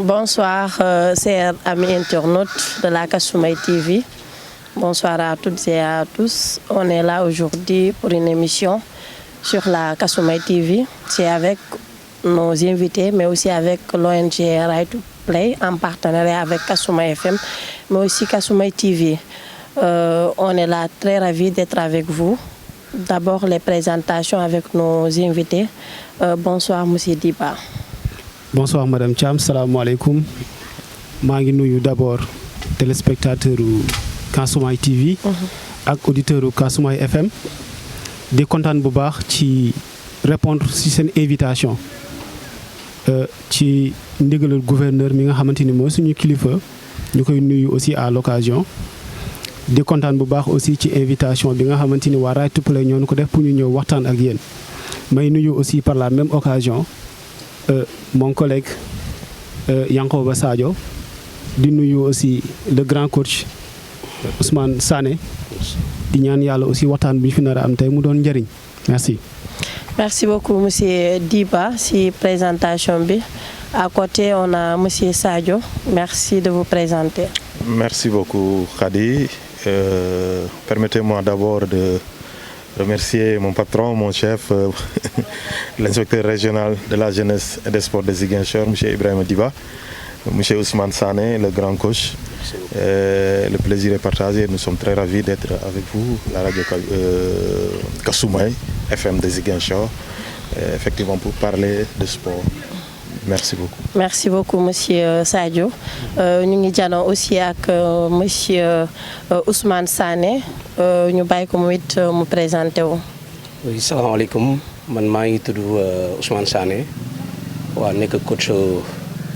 Bonsoir, chers amis internautes de la Kasumay TV. Bonsoir à toutes et à tous. On est là aujourd'hui pour une émission sur la Kasumay TV. C'est avec nos invités, mais aussi avec l'ONG Right to Play, en partenariat avec Kasumay FM, mais aussi Kasumay TV. On est là très ravis d'être avec vous. D'abord, les présentations avec nos invités. Bonsoir, Monsieur Diba. Bonsoir Madame Thiam, salam alaikum. maa ngi nuyu d'abord téléspectateur Kasumay TV ak auditeur Kasumay FM di kontaan bu baax ci répondre ci seen invitation ci ndigalal gouverneur mi nga xamante ni mooy suñu kilifa ñu koy nuyu aussi à l'occasion di kontaan bu baax aussi ci invitation bi nga xamante ni waa Right to Play ñoo ko def pour ñu ñëw waxtaan ak yéen may nuyu aussi par la même occasion mon collègue Yankoba Sadio di nuyu aussi le grand coach Ousmane Sané di ñaan yàlla aussi waxtaan bi ñu fi nar a am tey mu doon njëriñ merci. Merci beaucoup monsieur Diba si présentation bi. À côté on a monsieur Sadio. Merci de vous présenter. Merci beaucoup Khady. Permettez-moi d'abord de remercier mon patron, mon chef, l'inspecteur régional de la jeunesse et des sports de Ziguinchor, M. Ibrahima Diba, M. Ousmane Sané, le grand coach. Le plaisir est partagé. Nous sommes très ravis d'être avec vous, la radio Kasumay FM de Ziguinchor, effectivement pour parler de sport. Merci beaucoup. Merci beaucoup, monsieur Sadio. Nous sommes aussi avec monsieur Ousmane Sané. Nous allons nous présenter. Oui, salam alaikum. Je suis Ousmane Sané. Je suis coach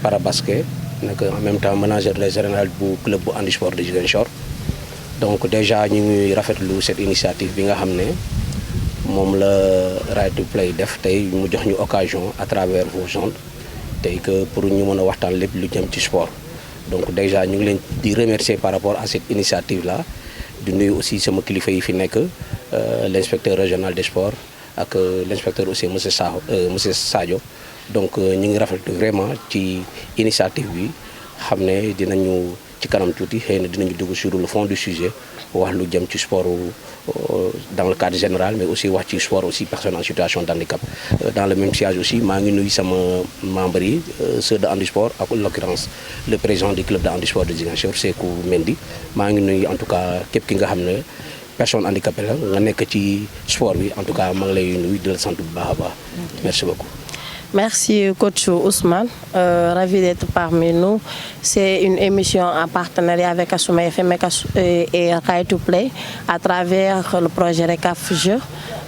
parabasket. En même temps manager régional du club handisport de Ziguinchor. Donc déjà nous avons cette initiative bi nga xamné mom la Right to Play def tay mu jox ñu occasion à travers vos ondes tay que pour ñu mëna waxtaan lépp lu jëm ci sport. Donc déjà ñu ngi leen di remercier par rapport à cette initiative là. Di nuyu aussi sama kilifa yi fi nekk l'inspecteur régional des sports ak l'inspecteur aussi monsieur Sadio. Donc ñu ngi rafetlu vraiment ci initiative bi xamné dinañu ci kanam tuuti xeyna dinañu dugg sur le fond du sujet wax lu jëm ci sport dans le cadre général mais aussi wax ci sport aussi personnes en situation d'handicap. Dans le même siège aussi maa ngi nuyu sama membres yi ceux de handisport ak en l'occurrence le président du club de handisport de Ziguinchor Sekou Mendy maa ngi nuyu en tout cas képp ki nga xamné personne handicapée la nga nekk ci sport bi en tout cas maa ngi lay nuyu di la sant bu baax a baax. Merci beaucoup. Merci coach Ousmane, ravi d'être parmi nous. C'est une émission en partenariat avec Kasumay FM et Right to Play à travers le projet RECAF Jeux.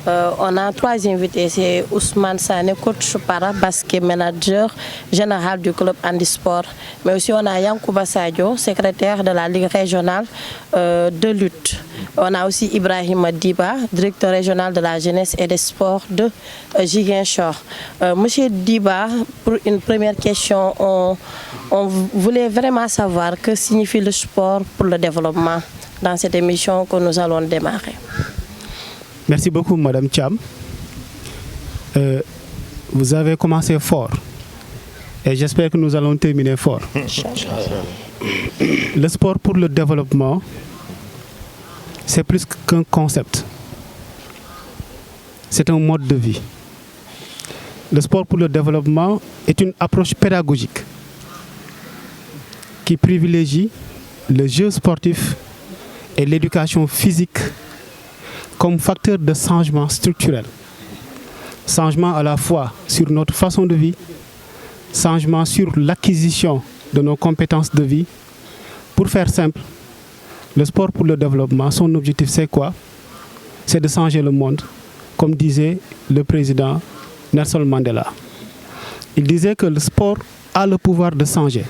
On a trois invités, c'est Ousmane Sané, coach para basket manager général du club handisport. Mais aussi on a Yankoba Sadio, secrétaire de la Ligue régionale de lutte. On a aussi Ibrahima Diba, directeur régional de la jeunesse et des sports de Ziguinchor. Monsieur Diba, pour une première question, on voulait vraiment savoir que signifie le sport pour le développement dans cette émission que nous allons démarrer. Merci beaucoup Madame Thiam. Vous avez commencé fort et j'espère que nous allons terminer fort. Le sport pour le développement, c'est plus qu'un concept. C'est un mode de vie. Le sport pour le développement est une approche pédagogique qui privilégie le jeu sportif et l'éducation physique comme facteur de changement structurel. Changement à la fois sur notre façon de vie, changement sur l'acquisition de nos compétences de vie. Pour faire simple, le sport pour le développement, son objectif c'est quoi? C'est de changer le monde, comme disait le président Nelson Mandela. Il disait que le sport a le pouvoir de changer.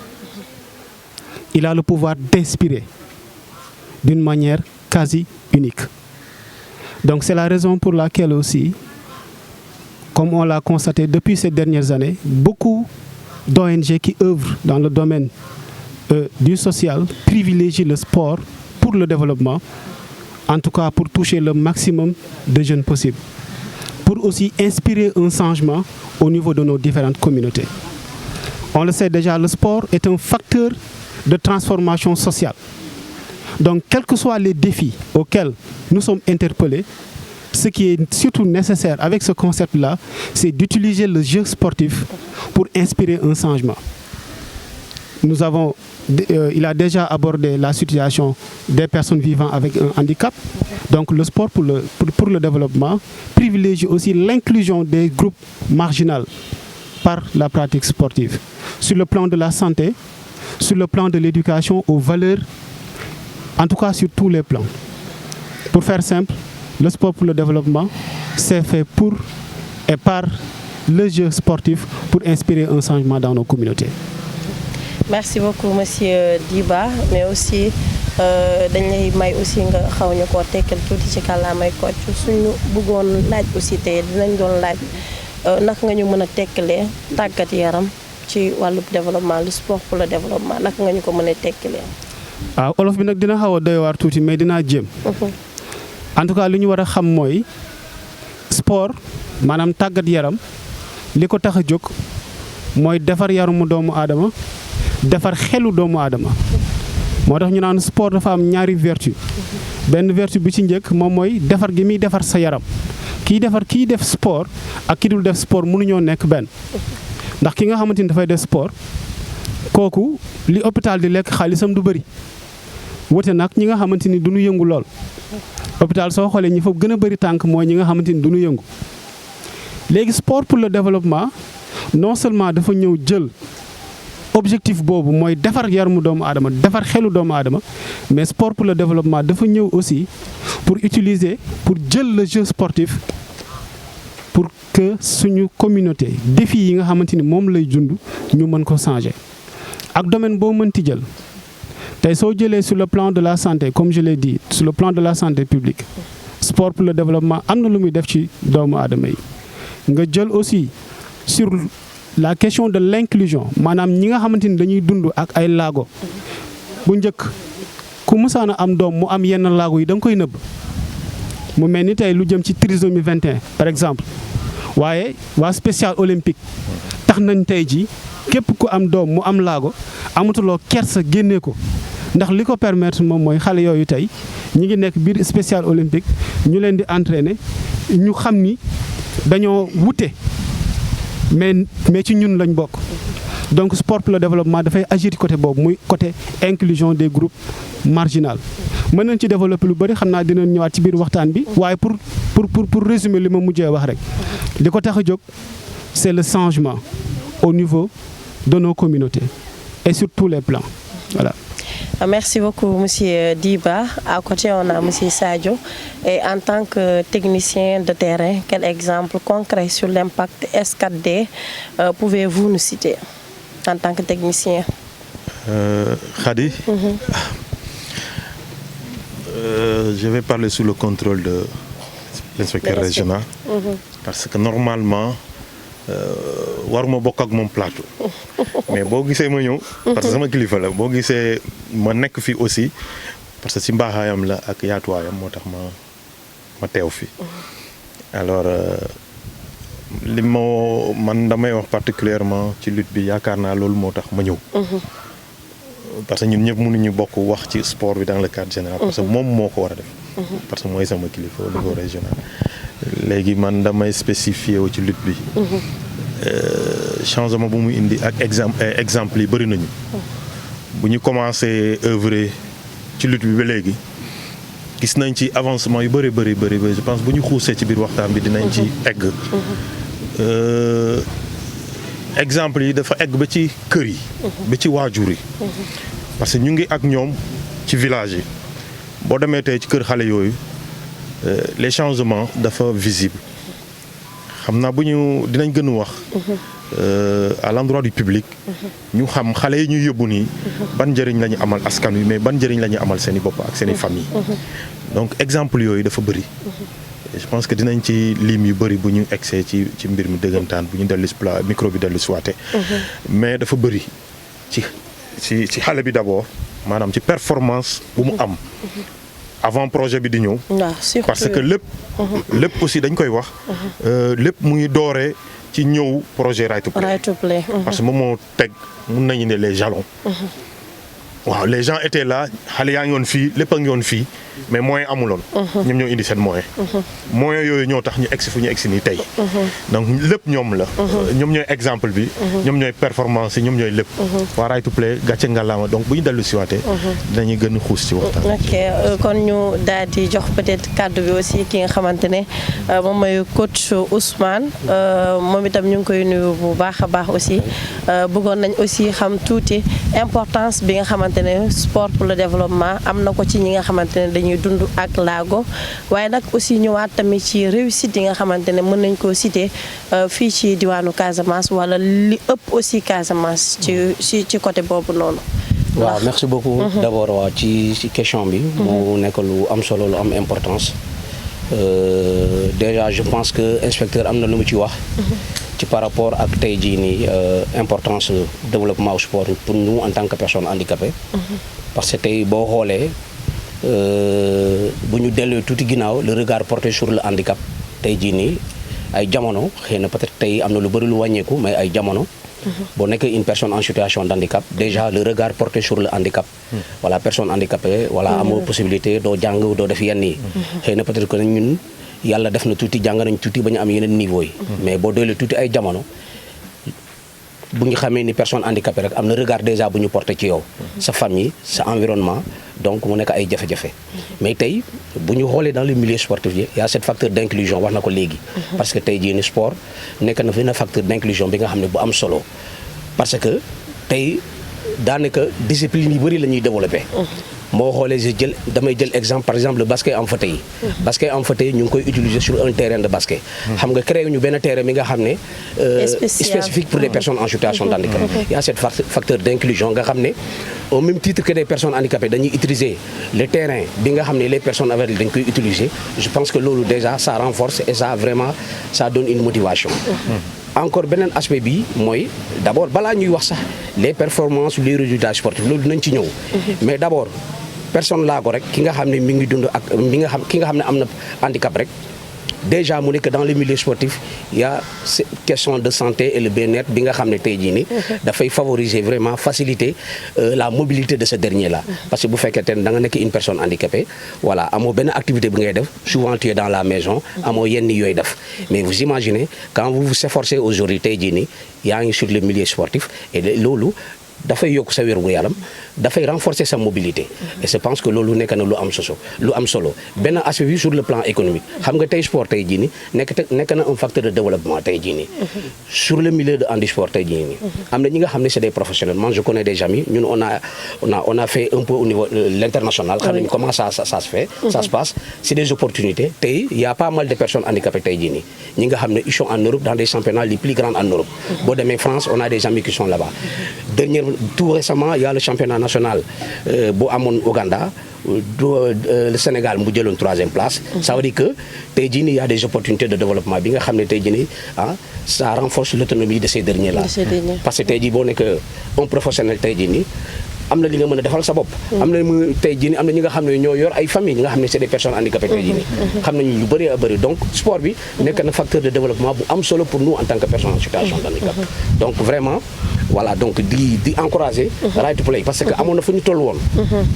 Il a le pouvoir d'inspirer d'une manière quasi unique. Donc c'est la raison pour laquelle aussi, comme on l'a constaté depuis ces dernières années, beaucoup d'ONG qui œuvrent dans le domaine du social privilégient le sport pour le développement, en tout cas pour toucher le maximum de jeunes possible, pour aussi inspirer un changement au niveau de nos différentes communautés. On le sait déjà, le sport est un facteur de transformation sociale. Donc, quels que soient les défis auxquels nous sommes interpellés, ce qui est surtout nécessaire avec ce concept-là, c'est d'utiliser le jeu sportif pour inspirer un changement. Il a déjà abordé la situation des personnes vivant avec un handicap. Donc le sport pour le développement privilégie aussi l'inclusion des groupes marginaux par la pratique sportive. Sur le plan de la santé, sur le plan de l'éducation, aux valeurs, en tout cas sur tous les plans. Pour faire simple, le sport pour le développement, c'est fait pour et par le jeu sportif pour inspirer un changement dans nos communautés. Merci beaucoup monsieur Diba, mais aussi dañ lay may aussi nga xaw ñu koo tekkal tuuti ci kàllaamay Kocc suñu bëggoon laaj aussi tey dinañ doon laaj naka nga ñu mën a tekkalee tàggat yaram ci wàllu développement, le sport pour le développement, naka nga ñu ko mën a tekkalee. waaw olof bi nag dina xaw a doy waar tuuti mais dinaa jéem. En tout cas li ñu war a xam mooy sport maanaam tàggat yaram li ko tax a jóg mooy defar yaramu doomu aadama defar xelu doomu aadama. moo tax ñu naan sport dafa am ñaari vertu benn vertu bi ci njëkk moom mooy defar gi muy defar sa yaram kii def sport ak ki dul def sport mënuñoo nekk benn ndax ki nga xamante ni dafay def sport kooku li hôpital di lekk xaalisam du bëri wote nag ñi nga xamante ni du ñu yëngu lool hôpital soo xoolee ñi fa gën a bëri tànk mooy ñi nga xamante ni du ñu yëngu léegi sport pour le développement non seulement dafa ñëw jël objectif boobu mooy defar yaramu doomu aadama defar xelu doomu aadama mais sport pour le développement dafa ñëw aussi pour jël le jeu sportif pour que suñu communauté défi yi nga xamante ni moom lay dund ñu mën ko changer ak domaine boo mënti jël tey soo jëlee sur le plan de la santé comme je l'ai dit sur le plan de la santé publique sport pour le développement am na lu muy def ci doomu aadama yi nga jël aussi sur la question de l'inclusion maanaam ñi nga xamante ni dañuy dund ak ay laago bu njëkk ku mësaan a am doom mu am yenn laago yi da nga koy nëbb mu mel ni tey lu jëm ci trisomie 21 par exemple waaye waa spécial olympique tax nañ tey ji képp ku am doom mu am laago amatuloo kersa génnee ko ndax li ko permettre moom mooy xale yooyu tey ñi ngi nekk biir spécial olympique ñu leen di entraîner ñu xam ni dañoo wute mais ci ñun lañ bokk donc sport pour le développement dafay agir ci côté boobu muy côté inclusion des groupes marginaux mën nañ ci développer lu bëri xam naa dinañ ñëwaat ci biir waxtaan bi waaye pour résumer li ma mujjee wax rek li ko tax a jóg c'est le changement au niveau de nos communautés et sur tous les plans voilà. Merci beaucoup, monsieur Diba. À côté, on a monsieur Sadio. Et en tant que technicien de terrain, quel exemple concret sur l'impact S4D pouvez-vous nous citer en tant que technicien? Khady, je vais parler sous le contrôle de l'inspecteur régional. Parce que normalement, waruma bokk ak moom plateau mais boo gisee ma ñëw parce que sama kilifa la boo gisee ma nekk fi aussi parce que ci mbaaxaayam la ak yaatuwaayam moo tax ma teew fi alors li man damay wax particulièrement ci lutte bi yaakaar naa loolu moo tax ma ñëw parce que ñun ñëpp mënuñu bokk wax ci sport bi dans le cadre général parce que moom moo ko war a def parce que mooy sama kilifa au niveau régional léegi man damay spécifié wu ci lutte bi changement bu muy indi ak exemple yi bëri nañu bu ñu commencé œuvrer ci lutte bi ba léegi gis nañ ci avancement yu bëri je pense bu ñu xuusee ci biir waxtaan bi dinañ ci egg exemple yi dafa egg ba ci kër yi ba ci waajur yi parce que ñu ngi ak ñoom ci village yi boo demee tey ci kër xale yooyu les changements dafa visible xam naa bu ñu dinañ gën a wax à l'endroit du public ñu xam xale yi ñuy yóbbu nii ban njëriñ la ñu amal askan wi mais ban njëriñ la ñu amal seen i bopp ak seen i famille donc exemple yooyu dafa bëri je pense que dinañ ci lim yu bëri bu ñu egsee ci mbir mi dëggantaan bu ñu dellu si micro bi dellu si waate mais dafa bëri ci xale bi d'abord maanaam ci performance bu mu am avant projet bi di ñëw parce que lépp aussi dañ koy wax lépp mu ngi dooree ci ñëw projet Right to Play. Right to Play. parce que moom moo teg mun nañu ne les jalons. waaw les gens étaient là xale yaa ngi woon fii lépp a ngi woon fii mais moyen amuloon. ñoom ñoo indi seen moyen. moyen yooyu ñoo tax ñu egsi fu ñu egsi nii tey. donc lépp ñoom la. ñoom ñooy exemple bi. ñoom ñooy performance yi ñoom ñooy lépp. waa Right to Play gàcce ngalaama donc bu ñu dellu si waatee. dinañu gën a xuus ci waxtaan. ok kon ñu daal di jox peut-être kàddu bi aussi ki nga xamante ne moom mooy coach Ousmane moom itam ñu ngi koy nuyu bu baax a baax aussi bëggoon nañ aussi xam tuuti importance bi nga xamante ne sport pour le développement am na ko ci ñi nga xamante ne dañuy dund ak laago waaye nag aussi ñëwaat tamit ci réussite yi nga xamante ne mën nañ koo citer fii ci diwaanu Casamance wala li ëpp aussi Casamance ci côté boobu noonu. waaw merci beaucoup. d'abord waaw ci question bi. mu nekk lu am solo lu am importance. déjà je pense que inspecteur am na lu mu ci wax. ci par rapport ak tey jii nii importance développement au sport pour nous en tant que personne handicapée. parce que tey boo xoolee bu ñu dellee tuuti ginnaaw le regard porté sur le handicap tey jii nii ay jamono xëy na peut-être tey am na lu bëri lu wàññeeku mais ay jamono. boo nekkee une personne en situation d'handicap déjà le regard porté sur le handicap. voilà personne handicapée voilà amoo possibilité doo jàng doo def yenn yi. xëy na peut-être que ñun. yàlla def na tuuti jàng nañ tuuti ba ñu am yeneen niveau yi. mais boo doole tuuti ay jamono bu ñu xamee ni personne handicapée rek am na regard déjà bu ñu porté ci yow. sa famille sa environnement donc mu nekk ay jafe-jafe. mais tey bu ñu xoolee dans le milieu sportif yi y a cet facteur d'inclusion wax na ko léegi. parce que tey jii ni sport nekk na benn facteur d'inclusion bi nga xam ne bu am solo. parce que tey daanaka discipline yu bëri la ñuy développé. moo xoolee damay jël exemple par exemple le basket en fauteuil. basket en fauteuil ñu ngi koy utiliser sur un terrain de basket. xam nga créé ñu benn terrain mi nga xam ne. spécifique pour les personnes en situation d'handicap. il y a cet facteur d'inclusion nga xam ne au même titre que des personnes handicapées dañuy utiliser le terrain bi nga xam ne les personnes aveugles dañ koy utiliser je pense que loolu déjà ça renforce et ça vraiment ça donne une motivation. encore beneen aspect bi mooy d'abord balaa ñuy wax sax les performances les résultats sportifs loolu dinañ ci ñëw. mais d'abord personne laa ko rek ki nga xam ne mi ngi dund ak ki nga xam ne am na handicap rek déjà mu nekk dans le milieu sportif il y a cette question de santé et le bien-être bi nga xam ne tey jii nii dafay favoriser vraiment faciliter la mobilité de ce dernier là. parce que bu fekkee te da nga nekk une personne handicapée voilà amoo benn activité bi ngay def souvent tu es dans la maison amoo yenn yooyu def mais vous imaginez quand vous vous efforcez aujourd'hui tey jii nii yaa ngi sur le milieu sportif et loolu dafay yokk sa wér-gu-yaram dafay renforcer sa mobilité et je pense que loolu nekk na lu am solo benn aspect bi sur le plan économique xam nga tey sport tey jii nii nekk na un facteur de développement tey jii nii sur le milieu de handisport tey jii nii am na ñi nga xam ne c'est des professionnels moi je connais des amis ñun on a fait un peu au niveau de l'international xam nañu comment ça se fait ça se passe c'est des opportunités tey il y a pas mal de personnes handicapées tey jii nii ñi nga xam ne ils sont en Europe dans des championnats les plus grands en Europe boo demee France on a des amis qui sont là-bas tout récemment il y a le championnat national bu amoon Ouganda le Sénégal mu jëloon 3e place ça veut dire que tey jii nii il y a des opportunités de développement bi nga xam ne tey jii nii ça renforce l'autonomie de ces derniers là parce que tey jii boo nekk un professionnel tey jii nii am na li nga mën a defal sa bopp am na tey jii nii am na ñi nga xam ne ñoo yor ay famille ñi nga xam ne c'est des personnes handicapées tey jii nii xam nañu lu bëri a bëri donc sport bi nekk na facteur de développement bu am solo pour nous en tant que personnes en situation d'handicap donc vraiment voilà donc di encourager Right to Play parce que amoon na fu ñu toll woon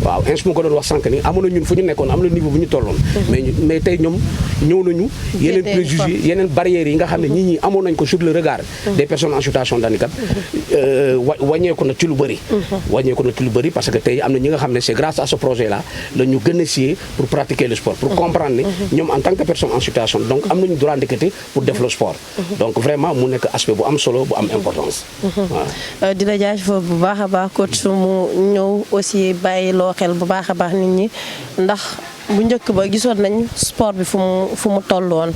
waaw ins mu ko doon wax sànq ni amoon na ñun fu ñu nekkoon am na niveau bu ñu tolloon mais tey ñoom ñëw nañu yeneen préjugés yeneen barrières yi nga xam ne ñi amoon nañ ko sur le regard des personnes en situation d'handicap wàññeeku na ci lu bëri parce que tey am na ñi nga xam ne c'est grâce à ce projet là la ñu gën a essayer pour pratiquer le sport pour comprendre ne ñoom en tant que personne en situation donc am nañu droit ndekete pour def le sport donc vraiment mu nekk aspect bu am solo bu am importance di la jaajëfal bu baax a baax coach mu ñëw aussi bàyyi loo xel bu baax a baax nit ñi ndax bu njëkk ba gisoon nañ sport bi fu mu tolloon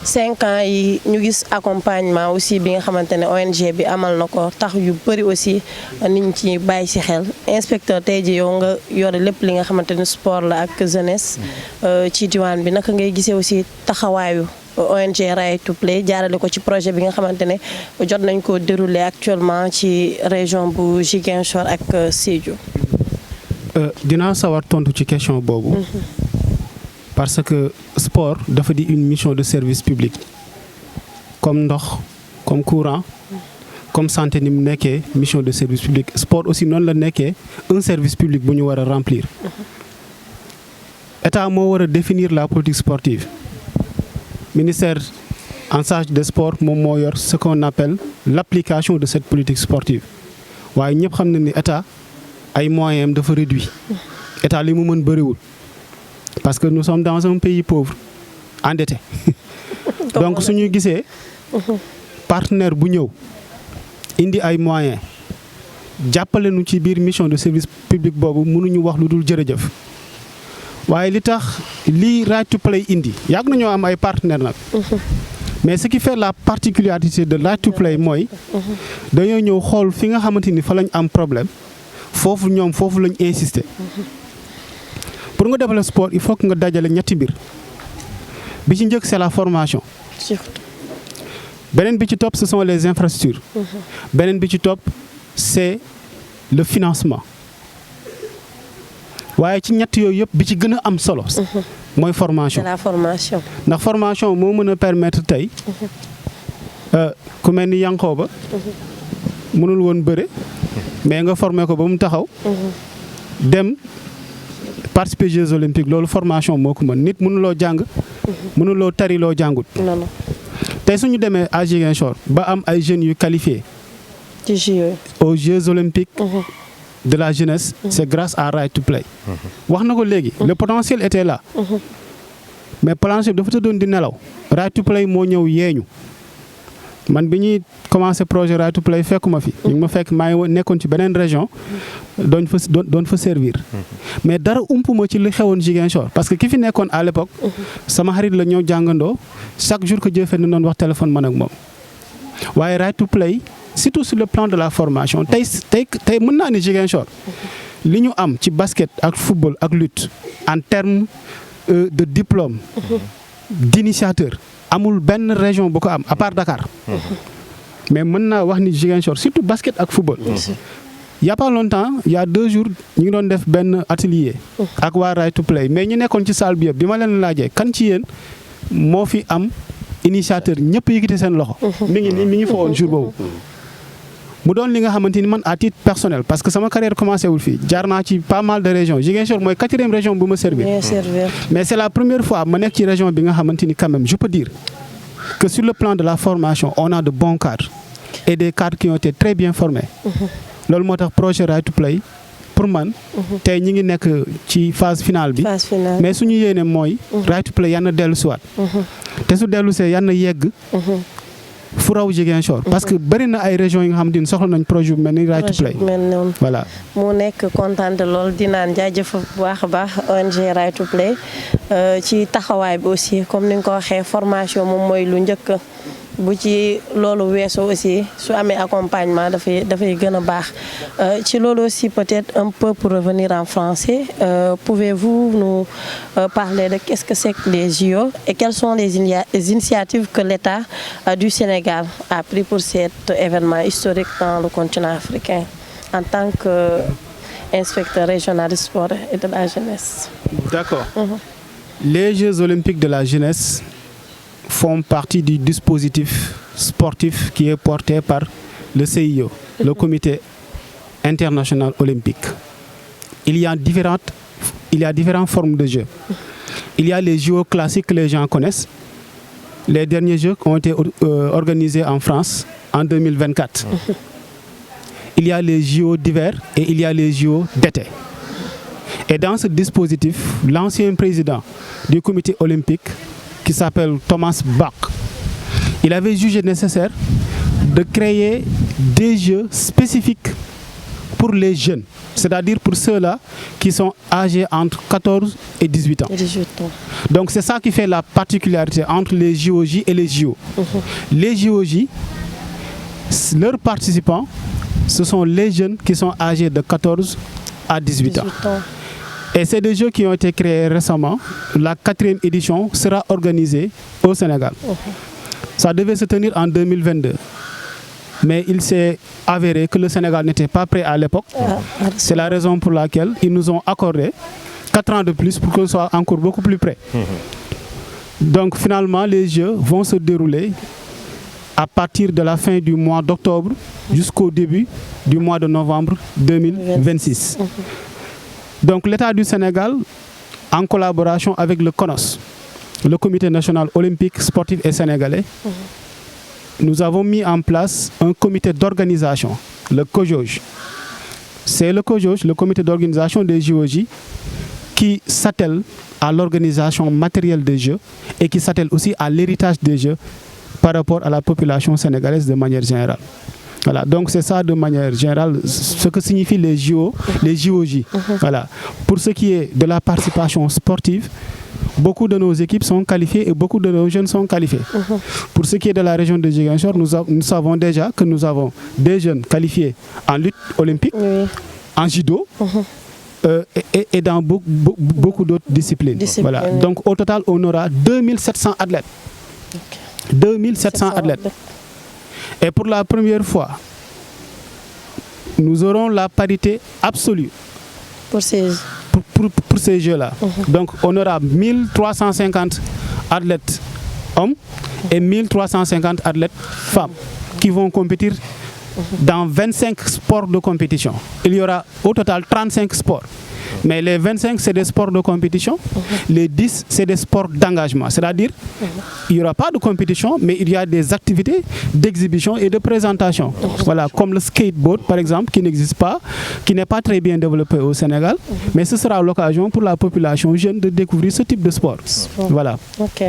5 ans yi ñu gis accompagnement aussi bi nga xamante ne ONG bi amal na ko tax yu bëri aussi nit ñi ci bàyyi ci xel inspecteur tey ji yow nga yore lépp li nga xamante ne sport la ak jeunesse ci diwaan bi naka ngay gisee aussi taxawaayu ONG Right to Play jaarale ko ci projet bi nga xamante ne jot nañ ko dérouler actuellement ci région bu Ziguinchor ak Sédhiou. dinaa sawar tontu ci question boobu. parce que sport dafa di une mission de service public comme ndox comme courant, comme santé ni mu nekkee mission de service public sport aussi noonu la nekkee un service public bu ñu war a remplir. État moo war a définir la politique sportive. Ministère en charge des sports moom moo yor ce qu'on appelle l'application de cette politique sportive waaye ñëpp xam na ni état ay moyens am dafa réduit. État li mu mën bëriwul parce que nous sommes dans un pays pauvre endetté. Donc suñu gisee partenaire bu ñëw indi ay moyens jàppale nu ci biir mission de service public boobu mënuñu wax lu dul jërëjëf. waaye li tax lii Right to Play indi yàgg nañoo am ay partenaires nag. mais ce qui fait la particularité de Right to Play mooy dañoo ñëw xool fi nga xamante ni fa lañ am problème foofu ñoom foofu lañ insister. pour nga développer sport il faut que nga dajale ñetti mbir bi ci njëkk c'est la formation. beneen bi ci topp ce sont les infrastructures. beneen bi ci topp c'est le financement. waaye ci ñett yooyu yëpp bi ci gën a am solo. mooy formation. c'est la formation. ndax formation moo mën a permettre tey ku mel ni Yankhoba mënul woon bëre mais nga formé ko ba mu taxaw. dem participer Jeux olympiques loolu formation moo ko mën nit mënuloo jàng. mënuloo tari loo jàngut. non. tey suñu demee à Ziguinchor ba am ay jeunes yu qualifiés. ci JO. aux Jeux olympiques. de la jeunesse, c'est grâce à Right to Play. wax na ko léegi le potentiel était là. mais plancher dafa tëddoon di nelaw. Right to Play moo ñëw yeeñu man bi ñuy commencé projet Right to Play fekkuma fi. ñu ngi ma fekk maa ngi nekkoon ci beneen région doon fa servir. mais dara umpuma ci li xewoon Ziguinchor parce que ki fi nekkoon à l'époque sama xarit la ñëw jàngandoo chaque jour que Dieu fait na doon wax téléphone man ak moom waaye Right to Play. surtout sur le plan de la formation tey mën naa ni Ziguinchor li ñu am ci basket ak football ak lutte en termes de diplôme d'initiateur amul benn région bu ko am à part Dakar mais mën naa wax ni Ziguinchor surtout basket ak football. Il y a pas longtemps il y a 2 jours ñu ngi doon def benn atelier ak waa Right to Play mais ñu nekkoon ci salle bi yëpp bi ma leen laajee kan ci yéen moo fi am initiateur ñëpp yëkkati seen loxo. mi ngi fa woon jour boobu. mu doon li nga xamante ni man à titre personnel parce que sama carrière commencé wul fii jaar naa ci pas mal de régions Ziguinchor mooy 4e région bu ma servir. mais c'est la première fois ma nekk ci région bi nga xamante ni quand même je peux dire que sur le plan de la formation on a de bons cadres et des cadres qui ont été très bien formés. loolu moo tax projet Right to Play pour man. tey ñi ngi nekk ci phase finale bi. mais suñu yéene mooy. Right to Play yan na dellu siwaat. te su dellu see yan na yegg. fu raw Ziguinchor parce que bëri na ay régions yi nga xamante ni soxla nañ projet bu mel ni Right to Play. voilà mu nekk kontaan lool di naan jaajëf bu baax a baax ONG Right to Play ci taxawaay bi aussi comme ni nga ko waxee formation moom mooy lu njëkk bu ci loolu weesoo aussi su amee accompagnement dafay gën a baax ci loolu aussi peut-être un peu pour revenir en français pouvez-vous nous parler de qu'est-ce que c'est que les JO et quelles sont les initiatives que l'État du Sénégal a pris pour cet événement historique dans le continent africain en tant qu'inspecteur régional du sport et de la jeunesse. D'accord. Les Jeux olympiques de la jeunesse font partie du dispositif sportif qui est porté par le CIO, le Comité international olympique. Il y a différentes formes de jeux. Il y a les JO classiques que les gens connaissent. Les derniers Jeux ont été organisés en France en 2024. Il y a les JO d'hiver et il y a les JO d'été. Et dans ce dispositif, l'ancien président du comité olympique, qui s'appelle Thomas Bach, il avait jugé nécessaire de créer des jeux spécifiques pour les jeunes, c'est-à-dire pour ceux-là qui sont âgés entre 14 et 18 ans. Donc c'est ça qui fait la particularité entre les JOJ et les JO. Les JOJ, leurs participants, ce sont les jeunes qui sont âgés de 14 à 18 ans. Et c'est des jeux qui ont été créés récemment. La 4e édition sera organisée au Sénégal. Ça devait se tenir en 2022. Mais il s'est avéré que le Sénégal n'était pas prêt à l'époque. C'est la raison pour laquelle ils nous ont accordé 4 ans de plus pour qu'on soit encore beaucoup plus près. Donc finalement, les Jeux vont se dérouler à partir de la fin du mois d'octobre jusqu'au début du mois de novembre 2026. Donc l'État du Sénégal, en collaboration avec le CONOS, le Comité national olympique, sportif et sénégalais, nous avons mis en place un comité d'organisation, le COJOJ. C'est le COJOJ, le comité d'organisation des JOJ, qui s'attelle à l'organisation matérielle des Jeux et qui s'attelle aussi à l'héritage des Jeux par rapport à la population sénégalaise de manière générale. Voilà, donc c'est ça de manière générale ce que signifient les JOJ. Voilà. Pour ce qui est de la participation sportive, beaucoup de nos équipes sont qualifiées et beaucoup de nos jeunes sont qualifiés. Pour ce qui est de la région de Ziguinchor, nous savons déjà que nous avons des jeunes qualifiés en lutte olympique, en judo et dans beaucoup d'autres disciplines. Voilà. Donc au total, on aura 2700 athlètes. 2700 athlètes. Et pour la première fois, nous aurons la parité absolue pour ces Jeux-là. Donc on aura 1350 athlètes hommes et 1350 athlètes femmes qui vont compétir dans 25 sports de compétition. Il y aura au total 35 sports. Mais les 25, c'est des sports de compétition. Les 10, c'est des sports d'engagement. C'est-à-dire, il n'y aura pas de compétition, mais il y a des activités d'exhibition et de présentation. Voilà, comme le skateboard, par exemple, qui n'existe pas, qui n'est pas très bien développé au Sénégal. Mais ce sera l'occasion pour la population jeune de découvrir ce type de sport. Voilà. Ok.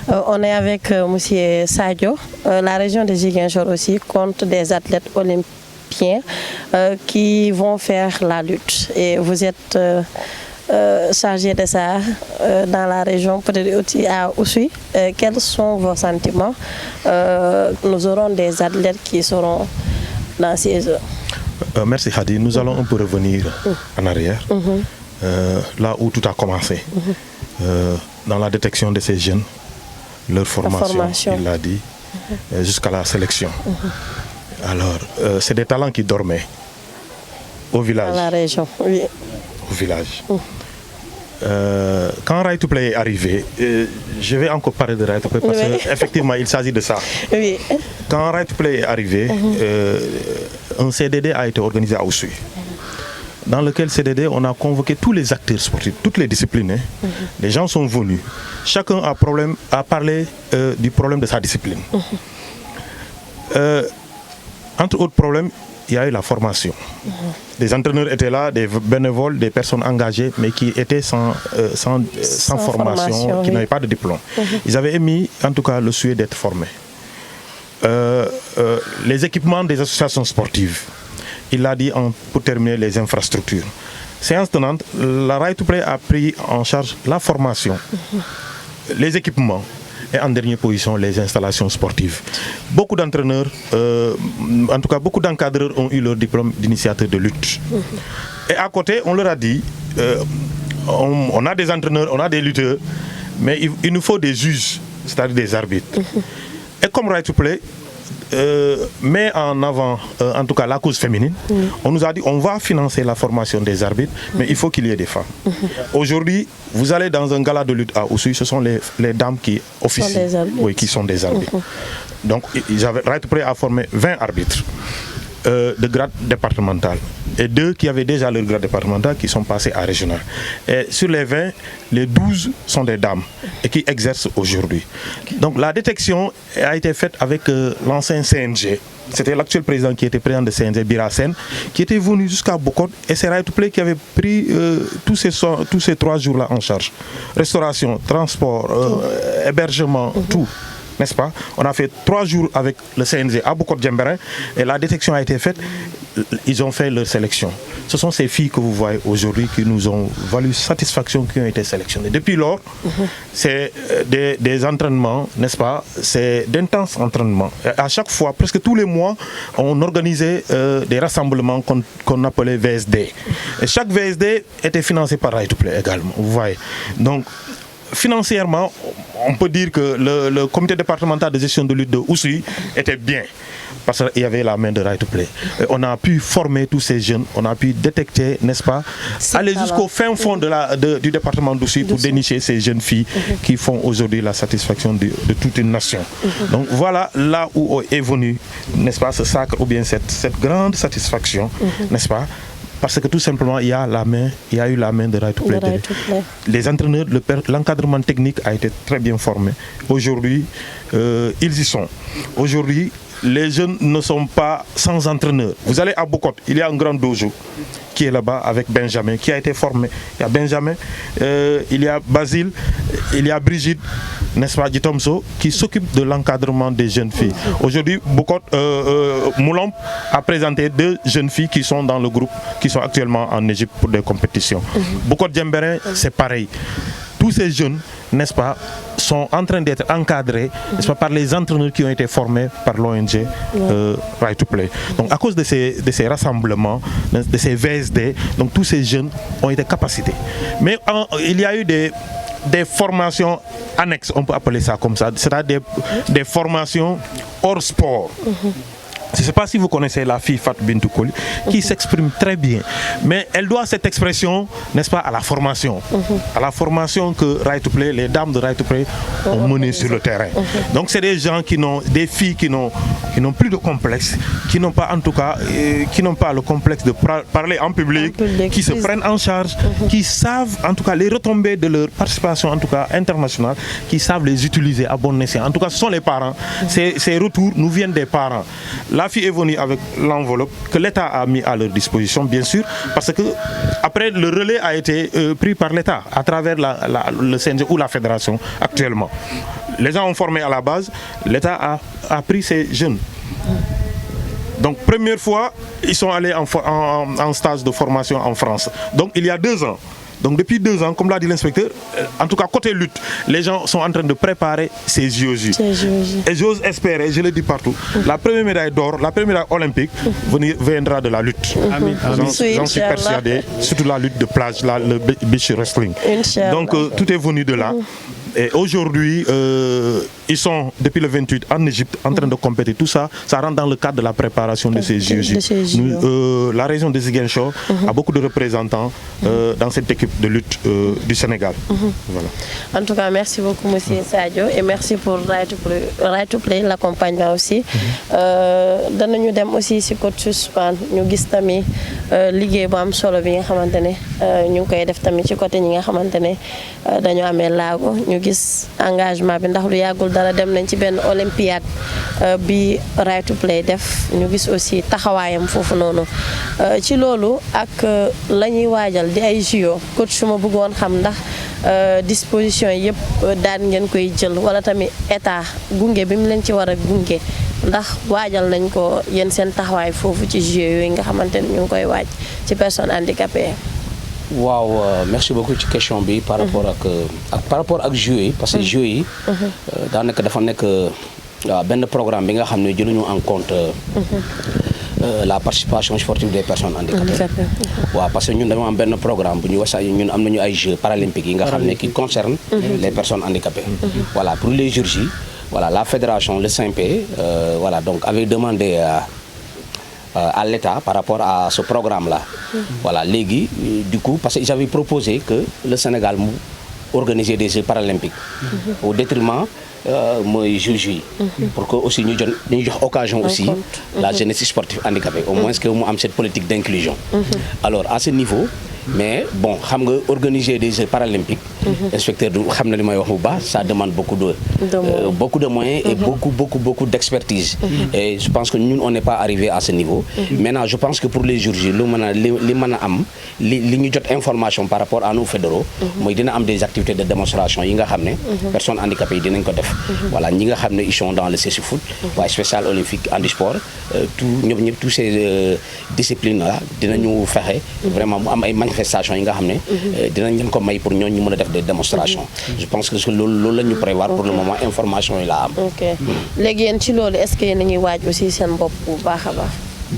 On est avec M. Sadio. La région de Ziguinchor aussi compte des athlètes olympiques qui vont faire la lutte. Et vous êtes chargé de ça dans la région, peut-être aussi à Oussouye. Quels sont vos sentiments? Nous aurons des athlètes qui seront dans ces Jeux. Merci Hadi. Nous allons un peu revenir en arrière, là où tout a commencé, dans la détection de ces jeunes, leur formation. Il l'a dit, jusqu'à la sélection. Alors, c'est des talents qui dormaient au village. Dans la région, oui. Au village. Quand Right to Play est arrivé, je vais encore parler de Right to Play parce qu'effectivement, il s'agit de ça. Oui. Quand Right to Play est arrivé, un CDD a été organisé à Oussouye. Dans lequel CDD, on a convoqué tous les acteurs sportifs, toutes les disciplines. Les gens sont venus. Chacun a parlé du problème de sa discipline. Entre autres problèmes, il y a eu la formation. Des entraîneurs étaient là, des bénévoles, des personnes engagées, mais qui étaient sans formation, qui n'avaient pas de diplôme. Ils avaient émis, en tout cas, le souhait d'être formés. Les équipements des associations sportives, il l'a dit pour terminer, les infrastructures. Séance tenante, la Right to Play a pris en charge la formation, les équipements, et en dernière position, les installations sportives. Beaucoup d'entraîneurs, en tout cas beaucoup d'encadreurs ont eu leur diplôme d'initiateur de lutte. Et à côté, on leur a dit, on a des entraîneurs, on a des lutteurs, mais il nous faut des juges, c'est-à-dire des arbitres. Et comme Right to Play met en avant, en tout cas, la cause féminine, on nous a dit on va financer la formation des arbitres, mais il faut qu'il y ait des femmes. Aujourd'hui, vous allez dans un gala de lutte à Oussouye, ce sont les dames qui officient, qui sont des arbitres. Donc, Right to Play a formé 20 arbitres de grade départemental et 2 qui avaient déjà leur grade départemental qui sont passés à régional. Et sur les 20, les 12 sont des dames et qui exercent aujourd'hui. Donc la détection a été faite avec l'ancien CNG. C'était l'actuel président qui était président de CNG, Bira Sen, qui était venu jusqu'à Bokot et c'est Right to Play qui avait pris tous ces 3 jours-là en charge. Restauration, transport, hébergement, tout. N'est-ce pas? On a fait 3 jours avec le CNG à Bokot-Djemberin et la détection a été faite. Ils ont fait leur sélection. Ce sont ces filles que vous voyez aujourd'hui qui nous ont valu satisfaction, qui ont été sélectionnées. Depuis lors, c'est des entraînements, n'est-ce pas? C'est d'intenses entraînements. Et à chaque fois, presque tous les mois, on organisait des rassemblements qu'on appelait VSD. Et chaque VSD était financé par Right to Play également. Vous voyez. Donc, financièrement, on peut dire que le comité départemental de gestion de lutte de Oussouye était bien. parce qu'il y avait la main de Right to Play. Et on a pu former tous ces jeunes, on a pu détecter, n'est-ce pas, aller jusqu'au fin fond du département d'Oussouye pour dénicher ces jeunes filles qui font aujourd'hui la satisfaction de toute une nation. Donc voilà là où est venu, n'est-ce pas, ce sacre ou bien cette grande satisfaction, n'est-ce pas? Parce que tout simplement, il y a eu la main de Right to Play. Les entraîneurs, l'encadrement technique a été très bien formé. Aujourd'hui, ils y sont. Aujourd'hui, les jeunes ne sont pas sans entraîneur. Vous allez à Bokot, il y a un grand dojo qui est là-bas avec Benjamin, qui a été formé. Il y a Benjamin, il y a Basile, il y a Brigitte, n'est-ce pas, Ditomso, qui s'occupe de l'encadrement des jeunes filles. Aujourd'hui, Bokot, Moulamp a présenté 2 jeunes filles qui sont dans le groupe, qui sont actuellement en Égypte pour des compétitions. Bokot Djemberin, c'est pareil. Tous ces jeunes, n'est-ce pas, sont en train d'être encadrés, n'est-ce pas, par les entraîneurs qui ont été formés par l'ONG Right to Play. Donc à cause de ces rassemblements, de ces VSD, donc tous ces jeunes ont été capacités. Mais il y a eu des formations annexes, on peut appeler ça comme ça, c'est-à-dire des formations hors sport. Je ne sais pas si vous connaissez la fille Fat Bintou Koli, qui s'exprime très bien. Mais elle doit cette expression, n'est-ce pas, à la formation. À la formation que Right to Play, les dames de Right to Play ont menée sur le terrain. Donc c'est des gens des filles qui n'ont plus de complexe, qui n'ont pas en tout cas, qui n'ont pas le complexe de parler en public, qui se prennent en charge, qui savent en tout cas les retombées de leur participation en tout cas internationale, qui savent les utiliser à bon escient. En tout cas, ce sont les parents. Ces retours nous viennent des parents. La fille est venue avec l'enveloppe que l'État a mis à leur disposition, bien sûr, parce que après le relais a été pris par l'État à travers le CNG ou la fédération actuellement. Les gens ont formé à la base, l'État a pris ces jeunes. Donc première fois, ils sont allés en stage de formation en France. Donc il y a 2 ans. Donc depuis 2 ans, comme l'a dit l'inspecteur, en tout cas côté lutte, les gens sont en train de préparer ces JOJ. Et j'ose espérer, je le dis partout, la première médaille d'or, la première médaille olympique viendra de la lutte. J'en suis persuadé, surtout la lutte de plage, le beach wrestling. Donc tout est venu de là. Et aujourd'hui, ils sont depuis le 28 en Égypte en train de compétir. Tout ça, ça rentre dans le cadre de la préparation de ces JOJ. La région de Ziguinchor a beaucoup de représentants dans cette équipe de lutte du Sénégal. Voilà. En tout cas, merci beaucoup, monsieur Sadio, et merci pour Right to Play, l'accompagnement aussi. Danañu dem aussi si coach Ousmane ñu gis tamit liggéey bu am solo bi nga xamantene ñu ngi koy def tamit ci côté ñi nga xamantene dañu amé laago ñu gis engagement bi ndax lu yàggul dara dem nañ ci benn olympiade bi Right to Play def ñu gis aussi taxawaayam foofu noonu ci loolu ak la ñuy waajal di ay JO coach su ma bëggoon xam ndax disposition yëpp daan ngeen koy jël wala tamit état gunge bi mu leen ci war a gunge ndax waajal nañ ko yéen seen taxawaay foofu ci JO yooyu nga xamante ne ñu ngi koy waaj ci personnes handicapées. waaw merci beaucoup ci question bi par rapport ak JO yi parce que JO yi daanaka dafa nekk benn programme bi nga xam ne jëluñu en compte la participation sportive des personnes handicapées. waaw parce que ñun dañoo am benn programme bu ñu wasa ñun am nañu ay Jeux paralympiques yi nga xam ne qui concerne les personnes handicapées. Voilà, pour les Jeux, voilà, la fédération, le CNP, voilà, donc avait demandé à l'État par rapport à ce programme-là. Voilà, légui, du coup, parce qu'ils avaient proposé que le Sénégal organiser des Jeux paralympiques au détriment moi Jeux pour que aussi nous donne occasion aussi la jeunesse sportive handicapée, au moins que nous avons cette politique d'inclusion. Alors à ce niveau, mais bon, organiser des Jeux paralympiques, inspecteur du ça demande beaucoup de moyens et beaucoup d'expertise. Et je pense que nous on n'est pas arrivé à ce niveau. Maintenant, je pense que pour les Jeux, les information par rapport à nos fédéraux, moi il y a des activités de démonstration. Il y a des personnes handicapées qui voilà, ils sont dans le CC Foot, spécial olympique, handisport, toutes ces disciplines-là, nous faire vraiment des manifestations pour nous faire des démonstrations. Je pense que c'est ce que nous prévoir pour le moment, information est là. Ok. Est-ce que vous avez aussi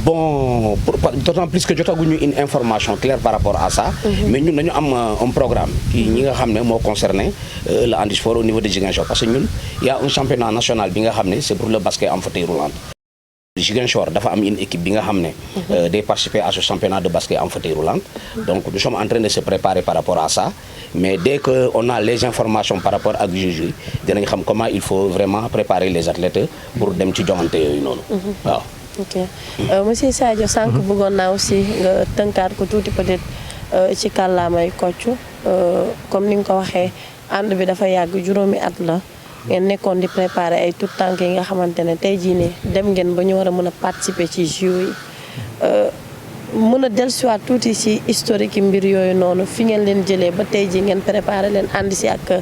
bon, d'autant plus que j'ai une information claire par rapport à ça, mais nous avons un programme qui nous concerne le handisport au niveau de Ziguinchor. Parce que nous, il y a un championnat national, c'est pour le basket en fauteuil roulant. Ziguinchor dafa am une équipe bi nga xam ne day participer à ce championnat de basket en fauteuil roulant. Donc nous sommes en train de se préparer par rapport à ça. Mais dès qu'on a les informations par rapport à Juju, dinañ xam comment il faut vraiment préparer les athlètes pour dem ci joŋante yooyu noonu. waaw. ok monsieur Sadio sànq bëggoon naa aussi nga tënkaat ko tuuti peut-être ci kàllaamay Kocc comme ni nga ko waxee ànd bi dafa yàgg juróomi at la. ngeen nekkoon di préparer ay tout tànk yi nga xamante ne tey jii nii dem ngeen ba ñu war a mën a participer ci JO yi mën a dellusiwaat tuuti ci historique yi mbir yooyu noonu fi ngeen leen jëlee ba tey jii ngeen préparer leen ànd si ak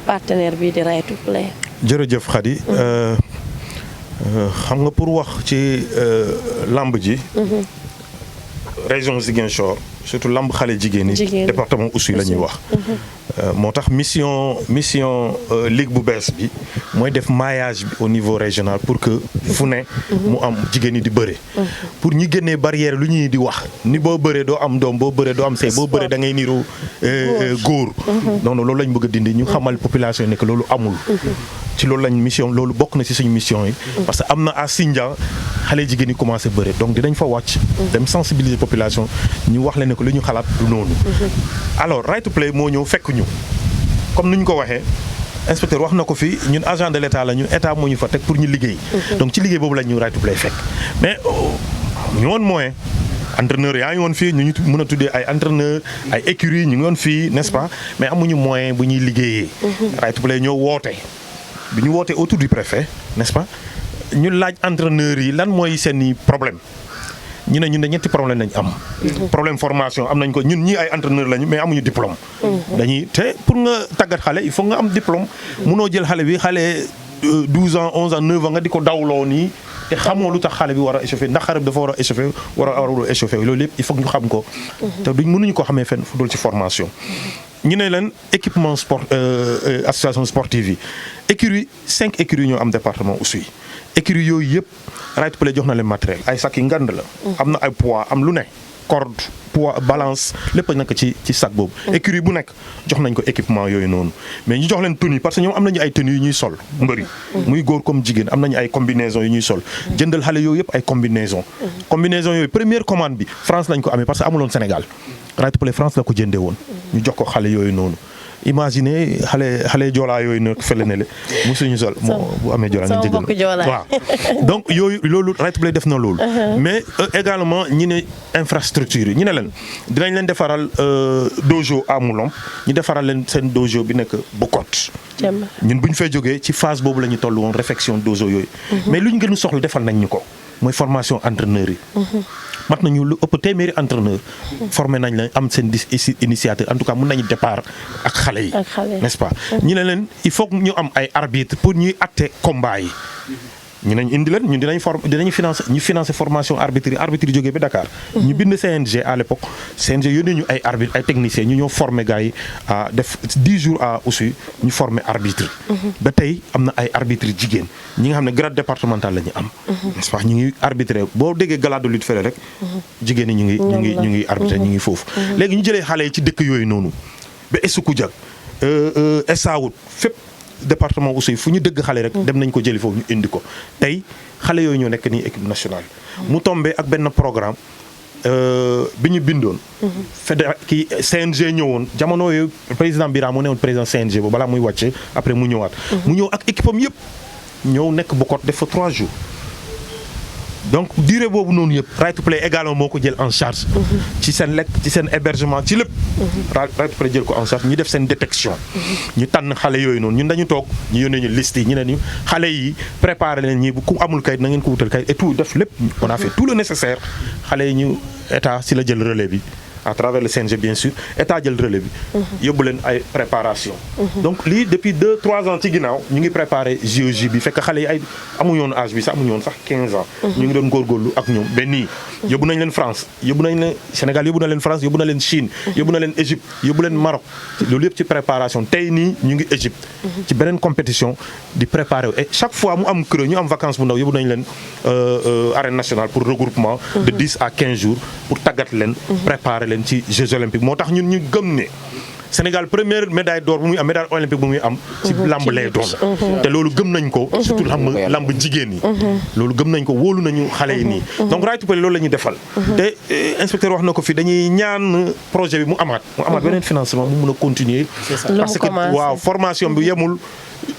partenaire bii di Right to Play. jërëjëf Khady xam nga pour wax ci lamb ji. région Ziguinchor surtout lamb xale jigéen ñi département Oussouye la ñuy wax. moo tax mission ligue bu bees bi mooy def maillage bi au niveau régional pour que fu ne mu am jigéen ñi di bëre. pour ñi génnee barrière lu ñuy di wax ni boo bëree doo am doom boo bëree doo am sëy boo bëree da ngay niru góor. donc loolu lañ bëgg a dindi ñu xamal population yi ne que loolu amul. ci loolu lañ mission loolu bokk na ci suñu mission yi. parce que am na à Sindia xale jigéen ñi commencé bëre donc dinañ fa wàcc. dem sensibiliser population ñu wax leen ne que lu ñu xalaat du noonu. alors Right to Play moo ñëw fekk ñu comme ni ñu ko waxee inspecteur wax na ko fi ñun agent de l'état la ñu état moo ñu fa teg pour ñu liggéey. donc ci liggéey boobu la ñu Right to Play fekk mais ñu woon moyen entraîneur yaa ngi woon fii ñu mën a tuddee ay entraîneur ay écurie ñu ngi woon fii n'est-ce pas mais amuñu moyen bu ñuy liggéeyee. Right to Play ñoo woote bi ñu wootee autour du préfet n'est-ce pas ñu laaj entraîneurs yi lan mooy seeni problème ñu ne ñun de ñetti problème lañ am. problème formation am nañ ko ñun ñii ay entraîneur lañu mais amuñu diplôme. dañuy te pour nga tàggat xale il faut nga am diplôme. munoo jël xale bi xale 12 ans 11 ans 9 ans nga di ko dawloo nii te xamoo lu tax xale bi war a échauffé ndax xale bi dafa war a échauffé warul échauffé loolu lépp il faut ñu xam ko. te duñ mënuñu ko xamee fenn fu dul ci formation. ñu ne leen équipement sport association sportive yi écurie 5 écuries ñoo am département Oussouye écurie yooyu yëpp Right to Play jox na leen matériel ay sac yi ngand la. am na ay poids am lu ne corde poids balance lépp a nekk ci sac boobu. écurie bu nekk jox nañ ko équipement yooyu noonu mais ñu jox leen tenue parce que ñoom am nañu ay tenues yu ñuy sol mbëri muy góor comme jigéen am nañu ay combinaison yu ñuy sol jëndal xale yooyu yëpp ay combinaison yooyu première commande bi France lañ ko amee parce que amuloon Sénégal Right to Play France la ko jëndee woon ñu jox ko xale yooyu noonu imaginez xale joolaa yooyu nag fële ne le musuñu sol moo bu amee joolaa nga jégal waaw donc yooyu loolu Right to Play def na loolu mais également ñi ne infrastructure yi ñu ne leen dinañ leen defaral dojo à Moulom ñu defaral leen seen dojo bi nekk Bokot ñun bu ñu fay jógee ci phase boobu la ñu toll woon réfection dojo yooyu mais lu ñu gën a soxla defal nañ ñu ko mooy formation entraîneur yi mat nañu lu ëpp téeméeri entraîneur formé nañ la am seen initiateur en tout cas mën nañu départ ak xale yi n'est-ce pas ñu ne leen il faut que ñu am ay arbitre pour ñuy atte combat yi ñu nañ indi leen ñun dinañu financer formation arbitre yi jógee ba Dakar ñu bind CNG à l'époque CNG yónnee ñu ay arbitre ay techniciens ñu ñoo former gars yi à def 10 jours à Oussouye ñu former arbitre ba tey am na ay arbitre jigéen ñi nga xam ne grade départemental la ñu am n'est-ce pas ñu ngi arbitrer boo déggee gala de lutte fële rek jigéen ñi ñu ngi arbitrer ñu ngi foofu léegi ñu jëlee xale yi ci dëkk yooyu noonu ba Essoukoudiak Essaout fépp département Oussouye fu ñu dëgg xale rek dem nañ ko jëli foofu ñu indi ko tey xale yooyu ñoo nekk nii équipe nationale mu tombé ak benn programme bi ñu bindoon CNG ñëwoon jamono yooyu président Bira mu newoon président CNG ba balaa muy wàcc après mu ñëwaat mu ñëw ak équipe am yëpp ñëw nekk Bokot def fa 3 jours donc durée boobu noonu yëpp Right to Play également moo ko jël en charge ci seen lekk ci seen hébergement ci lépp Right to Play jël ko en charge ñu def seen détection ñu tànn xale yooyu noonu ñun dañu toog ñu yónnee ñu liste yi ñu ne ñu xale yi préparé leen ñi bu ku amul kayit na ngeen ko wutal kayit et tout def lépp on a fait tout le nécessaire xale yi ñu état si la jël relais bi à travers le CNG bien sûr état jël relais bi yóbbu leen ay préparation donc lii depuis 2-3 ans ci ginnaaw ñu ngi préparé JOJ bi fekk xale yi ay amuñu woon âge bi sax amuñu woon sax 15 ans ñu ngi doon góorgóorlu ak ñoom ba nii yóbbu nañ leen France yóbbu nañ leen Sénégal yóbbu na leen France yóbbu na leen Chine yóbbu na leen Égypte yóbbu leen Maroc loolu yëpp ci préparation tey nii ñu ngi Égypte ci beneen compétition di préparé et chaque fois mu am creux ñu am vacances bu ndaw yóbbu nañ leen arène nationale pour regroupement de 10 à 15 jours pour tàggat leen préparer leen ci Jeux olympiques moo tax ñun ñu gëm ne Sénégal première médaille d'or bu muy am médaille olympique bu muy am ci lamb lay doon te loolu gëm nañ ko surtout lamb jigéen yi loolu gëm nañ ko wóolu nañu xale yi nii donc Right to Play loolu la ñuy defal te inspecteur wax na ko fi dañuy ñaan projet bi mu amaat beneen financement mu mun a continuer parce que waaw formation bi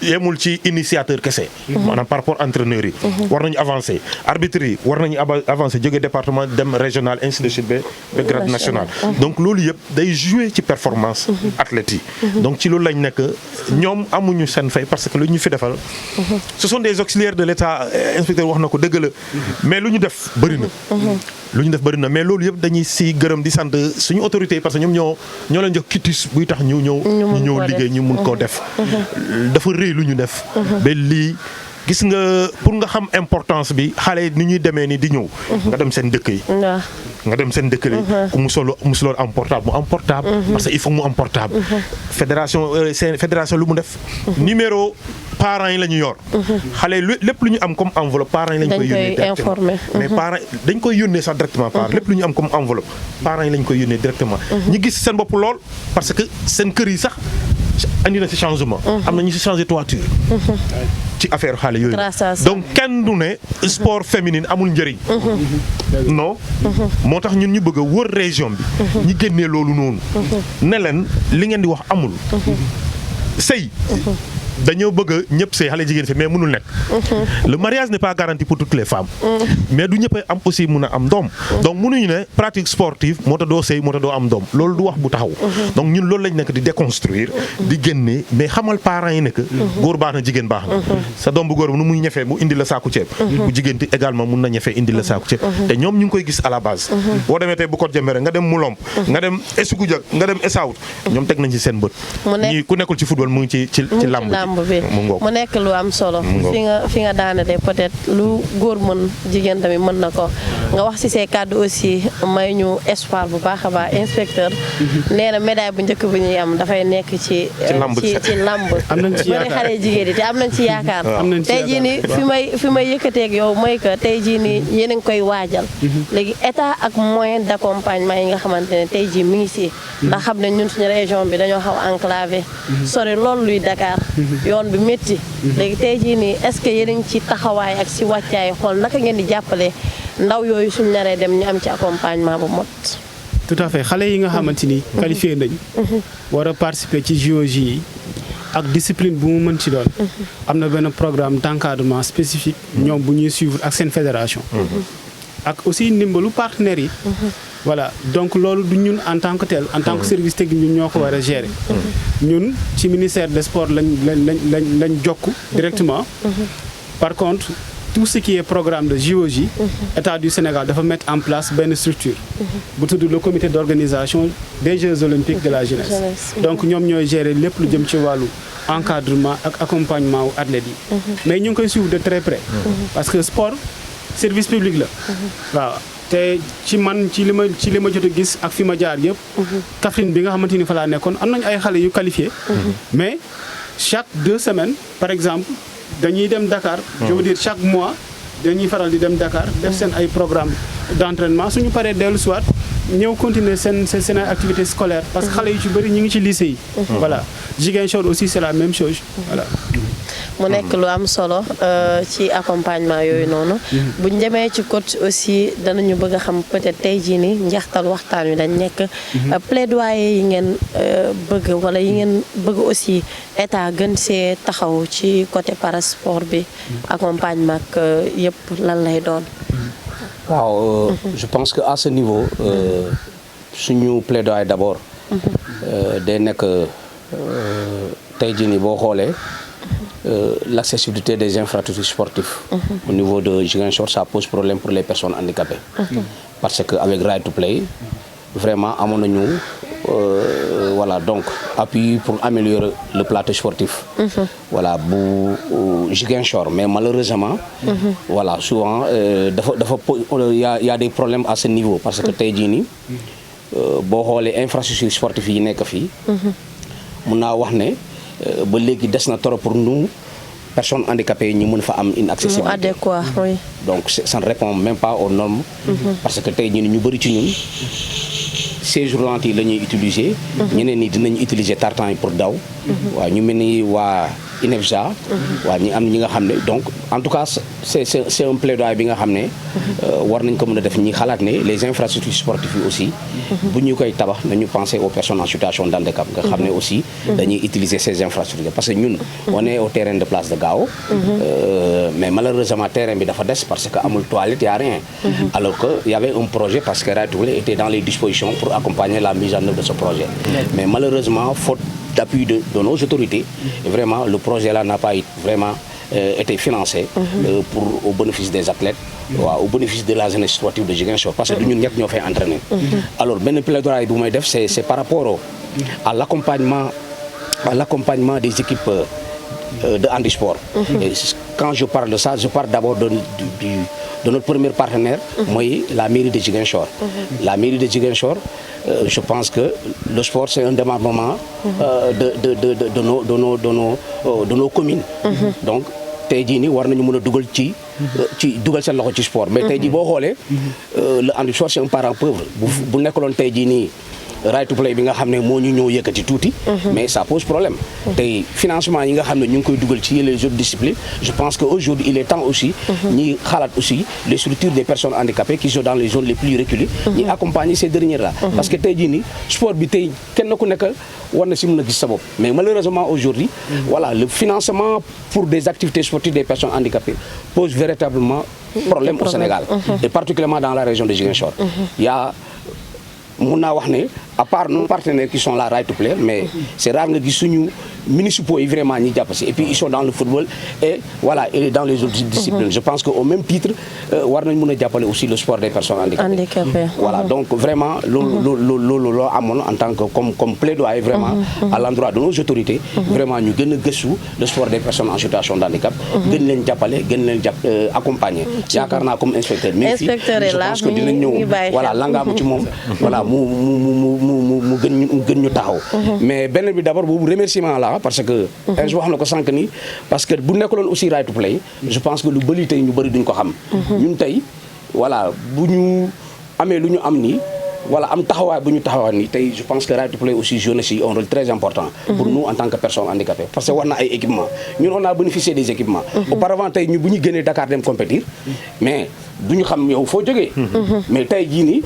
yemul ci initiateur kese maanaam par rapport entraîneurs yi war nañu avancer arbitres yi war nañu avancer jógee département dem régional ainsi de suite ba grade national donc loolu yëpp day jouer ci performance athlètes yi donc ci loolu lañ nekk ñoom amuñu seen fay parce que lu ñu fi defal ce sont des auxiliaires de l'État inspecteur wax na ko dëgg la mais lu ñu def bëri na mais loolu yëpp dañuy si gërëm di sant suñu autorités yi parce que ñoom ñoo leen jox quitus buy tax ñu ñëw liggéey ñu mun koo def dafa rëy lu ñu def ba lii gis nga pour nga xam importance bi xale ni ñuy demee ni di ñëw nga dem seen dëkk yi ku musuloon am portable mu am portable parce que il faut mu am portable fédération lu mu def numéro parents yi la ñu yor xale lépp lu ñu am comme enveloppe parents yi lañ koy yónnee directement mais parents dañ koy yónnee sax directement lépp lu ñu am comme enveloppe parents yi lañ koy yónnee directement ñu gis seen bopp lool parce que seen kër yi sax andi na ci changement am na ñu ci changé toiture ci affaire xale yooyu donc kenn du ne sport féminin amul njëriñ non moo tax ñun ñu bëgg a wër région bi ñu génnee loolu noonu ne leen li ngeen di wax amul sëy dañoo bëgg ñëpp sëy xale jigéen fi mais mënul nekk le mariage n'est pas garanti pour toutes les femmes mais du ñëpp am aussi mun a am doom donc mënuñu ne pratique sportive moo tax doo sëy moo tax doo am doom loolu du wax bu taxaw donc ñun loolu lañ nekk di déconstruire di génne mais xamal parents yi nekk góor baax na jigéen baax na sa doom bu góor bu nu muy ñefee mu indi la saaku ceeb bu jigéen ti également mun na ñefee indi la saaku ceeb te ñoom ñu ngi koy gis à la base boo demee tey bu ko jëmbee nga dem Moulomp nga dem Essoukoudiak nga dem Essaout ñoom teg nañ ci seen bët ñi ku nekkul ci football mu ngi ci lamb mu nekk lu am solo fi nga daanale peut-être lu góor mën jigéen tamit mën na ko nga wax ci say kàddu aussi may ñu espoir bu baax a baax inspecteur nee na médaille bu njëkk bu ñuy am dafay nekk ci lamb bëri xale jigéen yi te am nañ ci yaakaar tey jii nii fi may yëkkateeg yow mooy que tey jii nii yéen a ngi koy waajal léegi état ak moyen d'accompagnement yi nga xamante ne tey jii mi ngi si ndax xam ne ñun suñu région bi dañoo xaw enclavé sori loolu luy Dakar yoon bi métti léegi tey jii nii est-ce que yéen a ngi ci taxawaay ak si wàccaay xool naka ngeen di jàppale ndaw yooyu suñ naree dem ñu am ci accompagnement bu mot. tout à fait xale yi nga xamante ni qualifié nañ war a participer ci JOJ yi ak discipline bu mu mën ci doon am na benn programme d'encadrement spécifique ñoom bu ñuy suivre ak seen fédération ak aussi ndimbalu partenaires yi voilà donc loolu du ñun en tant que tel en tant que service technique ñun ñoo ko war a gérer ñun ci ministère des sports lañ jokk directement par contre tout ce qui est programme de JOJ État du Sénégal dafa mettre en place benn structure bu tudd le comité d'organisation des Jeux olympiques de la jeunesse donc ñoom ñooy gérer lépp lu jëm ci wàllu encadrement ak accompagnement wu athlètes yi mais ñu ngi koy suivre de très près parce que sport service public la waaw te ci li ma jot a gis ak fi ma jaar yëpp Kaffrine bi nga xamante ni fa laa nekkoon am nañu ay xale yu qualifié mais chaque 2 semaines par exemple dañuy dem Dakar je veux dire chaque mois dañuy faral di dem Dakar def seen ay programme d'entraînement suñu paree dellu soit ñëw continuer seen ay activités scolaires parce que xale yu ci bëri ñu ngi ci lycée yi voilà Ziguinchor aussi c'est la même chose voilà mu nekk lu am solo ci accompagnement yooyu noonu buñ demee ci coach aussi danañu bëgg a xam peut-être tey jii nii njeextal waxtaan wi dañ nekk plaidoyer yi ngeen bëgg wala yi ngeen bëgg aussi état gën see taxaw ci côté parasport bi accompagnement ak yëpp lan lay doon. waaw je pense que à ce niveau suñu plaidoyer d'abord day nekk tey jii nii boo xoolee l'accessibilité des infrastructures sportives au niveau de Ziguinchor, ça pose problème pour les personnes handicapées. Parce qu'avec Right to Play, vraiment, à mon nous, voilà, donc, appui pour améliorer le plateau sportif. Voilà, pour Ziguinchor. Mais malheureusement, voilà, souvent, il y a des problèmes à ce niveau. Parce que Taïdini, les infrastructures sportives, il n'y a que filles. Ba léegi des na trop pour nous personnes handicapées ñu mën fa am une accessibilité adéquat oui. Donc ça ne répond même pas aux normes parce que tey ñu bëri ci ñun siège roulant yi la ñuy utiliser. ñeneen ñi dinañ utiliser tartan yi pour daw. waaw ñu mel ni waa INEFJA. waaw ñi am ñi nga xam ne donc en tout cas c'est un plaidoyer bi nga xam ne. war nañ ko mën a def ñi xalaat ne les infrastructures sportives yi aussi. bu ñu koy tabax nañu penser aux personnes en situation d'handicap nga xam ne aussi. dañuy utiliser ces infrastructures parce que ñun. on est au terrain de Place de Gao. mais malheureusement terrain bi dafa des parce que amul toilette y a rien. alors que y avait un projet parce que Right to Play était dans les dispositions pour accompagner la mise en œuvre de ce projet. mais malheureusement faute d'appui de nos autorités. Vraiment, le projet-là n'a pas vraiment été financé au bénéfice des athlètes, au bénéfice de la jeunesse sportive de Ziguinchor, parce que nous ñoo fay entraîner. Alors, ben plaidoyer bu may def, c'est par rapport à l'accompagnement des équipes de handisport. Et quand je parle de ça, je parle d'abord de notre premier partenaire, la mairie de Ziguinchor. La mairie de Ziguinchor, je pense que le sport c'est un démembrement de nos communes. Donc tey jii nii war nañu mën a dugal seen loxo ci sport mais tey jii boo xoolee le handisport c'est un parent pauvre bu nekkaloon tey jii nii Right to Play bi nga xam ne moo ñu ñëw yëkkati tuuti. mais ça pose problème. tey financement yi nga xam ne ñu ngi koy dugal ci les autres disciplines je pense que aujourd'hui il est temps aussi. ñi xalaat aussi les structures des personnes handicapées qui sont dans les zones les plus reculées. ñi accompagner ces dernières là. parce que tey jii nii sport bi tey kenn ku nekk war na si mën a gis sa bopp mais malheureusement aujourd'hui voilà le financement pour des activités sportives des personnes handicapées pose véritablement problème au Sénégal. et particulièrement dans la région de Ziguinchor. Il y a mun naa wax ne à part nos partenaires qui sont là Right to Play mais c'est rare nga gis suñu municipaux yi vraiment ñi jàpp si et puis ils sont dans le football et voilà et dans les autres disciplines je pense que au même titre war nañ mën a jàppale aussi le sport des personnes handicapées. voilà donc vraiment loolu amoon en tant que comme plaidoyer vraiment à l'endroit de nos autorités vraiment ñu gën a gëstu le sport des personnes en situation d'handicap gën leen jàppale gën leen accompagner yaakaar naa comme inspecteur mais fii je pense que dinañ ñëw voilà langaamu ci moom voilà mu gën ñu taxaw mais benn bi d'abord boobu remerciement la parce que wax na ko sànq ni parce que bu nekkaloon aussi Right to Play je pense que lu bëri tey ñu bëri duñ ko xam ñun tey voilà bu ñu amee lu ñu am nii voilà am taxawaay bu ñu taxawaay nii tey je pense que Right to Play aussi joue aussi un rôle très important pour nous en tant que personnes handicapées parce que war na ay équipements ñun on a bénéficié des équipements auparavant tey ñu bu ñu génnee Dakar dem compétir mais duñu xam yow foo jógee mais tey jii nii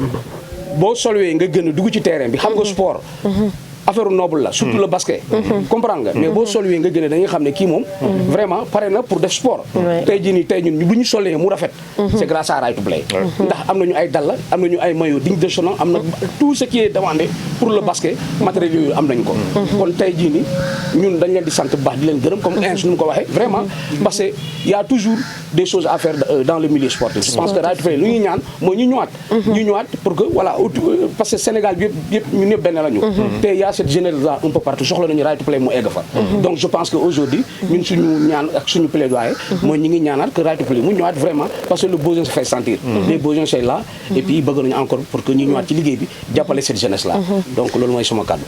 boo solwee nga gën a dugg ci terrain bi xam nga sport affaire noble la surtout le basket comprendre nga mais boo solwee nga gën a dañuy xam ne kii moom vraiment pare na pour def sport tey jii nii tey ñun bu ñu solee mu rafet c'est grâce à Right to Play ndax am nañu ay dalla am nañu ay maillot digne de ce nom am na tout ce qui est demandé pour le basket matériel yooyu am nañu ko kon tey jii nii ñun dañ leen di sant bu baax di leen gërëm comme ins nu mu ko waxee vraiment parce que y a toujours des choses à faire dans le milieu sportif je pense que Right to Play lu ñuy ñaan mooy ñu ñëwaat pour que voilà parce que Sénégal bi yëpp ñun ñëpp benn lañu te y a cette jeunesse là un peu partout soxla nañu Right to Play mu egg fa donc je pense que aujourd'hui ñun suñu ñaan ak suñu plaidoyer mooy ñi ngi ñaanaat que Right to Play mu ñëwaat vraiment parce que le besoin se fait sentir les besoins c'est là et puis bëgg nañu encore pour que ñu ñëwaat ci liggéey bi jàppale cette jeunesse là donc loolu mooy sama kàddu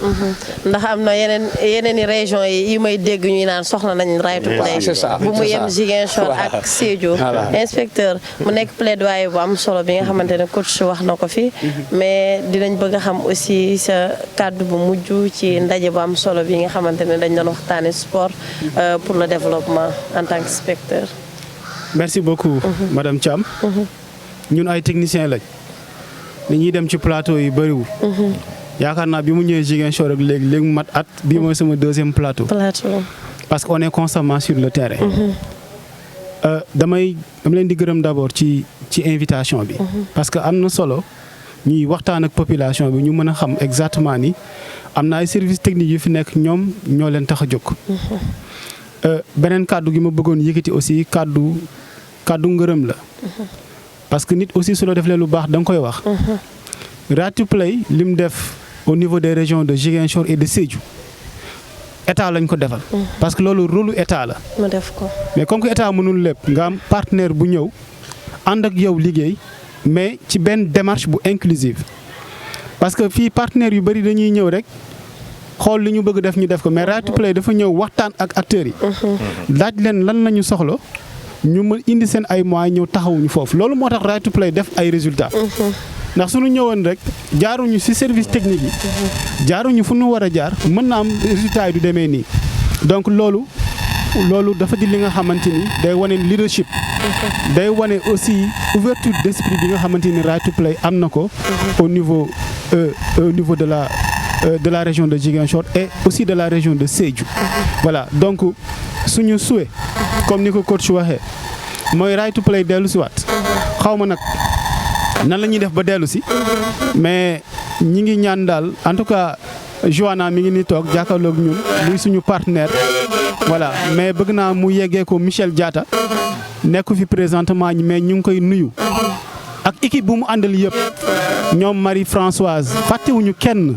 ndax am na yeneen i région yi may dégg ñuy naan soxla nañ Right to Play c'est ça bu mu yem Ziguinchor ak Sédhiou inspecteur mu nekk plaidoyer bu am solo bi nga xamante ne coach wax na ko fi mais dinañ bëgg a xam aussi sa kàddu bu mujj ci ndaje bu am solo bi nga xamante ne dañ doon waxtaane sport pour le développement en tant qu'inspecteur. merci beaucoup madame Thiam. ñun ay techniciens lañ ni ñuy dem ci plateau yi bëriwul. yaakaar naa bi mu ñëwee Ziguinchor rek léegi mu mat at bii mooy sama deuxième plateau. parce que on est constamment sur le terrain. damay leen di gërëm d'abord ci invitation bi. parce que am na solo ñuy waxtaan ak population bi ñu mën a xam exactement ni am na ay services techniques yu fi nekk ñoom ñoo leen tax a jóg. beneen kàddu gi ma bëggoon yëkkati aussi kàddu ngërëm la. parce que nit aussi su la defee lu baax da nga koy wax. Right to Play li mu def au niveau des régions de Ziguinchor et de Sédhiou état lañ ko defal. parce que loolu rôle état la. mu def ko mais comme que état mënul lépp nga am partenaire bu ñëw ànd ak yow liggéey mais ci benn démarche bu inclusive parce que fii partenaires yu bëri dañuy ñëw rek xool li ñu bëgg def ñu def ko mais Right to Play dafa ñëw waxtaan ak acteurs yi. laaj leen lan la ñu soxla ñu mën indi seen ay moyens ñëw taxawuñu foofu loolu moo tax Right to Play def ay résultats. ndax suñu ñëwoon rek jaaruñu ci service technique yi jaaruñu fu ñu war a jaar mën na am résultat yi du demee nii donc loolu dafa di li nga xamante ni day wane leadership day wane aussi ouverture d'esprit bi nga xamante ni Right to Play am na ko au niveau de la région de Ziguinchor et aussi de la région de Sédhiou. Voilà donc suñu souhait comme ni ko coach waxee mooy Right to Play dellu si waat xaw ma nag nan la ñuy def ba dellu si mais ñi ngi ñaan daal en tout cas Joanna mi ngi ni toog jàkkaarloog ñun muy suñu partenaire voilà mais bëgg naa mu yeggee ko Michel Diatta nekku fi présentement mais ñu ngi koy nuyu ak équipe bu mu àndal yëpp ñoom Marie Françoise fàttewuñu kenn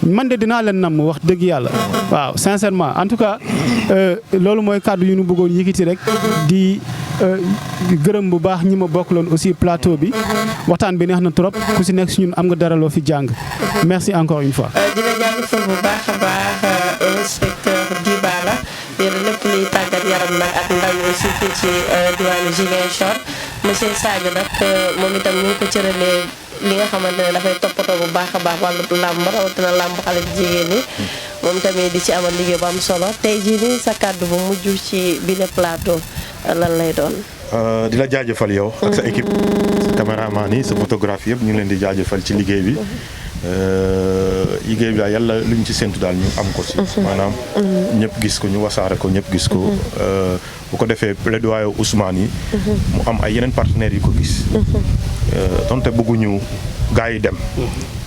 man de dinaa leen namm wax dëgg yàlla waaw sincèrement en tout cas loolu mooy kàddu yu ñu bëggoon yëkkati rek di gërëm bu baax ñi ma bokkaloon aussi plateau bi waxtaan bi neex na trop ku si nekk si ñun am nga dara loo fi jàng merci encore une fois. di la jaajëfal bu baax a baax inspecteur Dibala yore lépp luy tàggat yaram nag ak ndaw yi aussi fii ci diwaanu Ziguinchor monsieur Sadio nag moom itam ñu ngi ko cëralee li nga xamante ne dafay toppatoo bu baax a baax wàllu làmb rawatina làmb xale jigéen ñi moom tamit di ci amal liggéey bu am solo tey jii nii sa kàddu bu mujj ci bile plateau lan lay doon. di la jaajëfal yow. ak sa équipe sa caméraman yi sa photographe yëpp ñu ngi leen di jaajëfal ci liggéey bi. liggéey bi daal yàlla luñ ci séntu daal ñu am ko ci. maanaam ñëpp gis ko ñu wasaare ko ñëpp gis ko. bu ko defee plaidoyer Ousmane yi. mu am ay yeneen partenaires yi ko gis. donte bëgguñu gaa yi dem.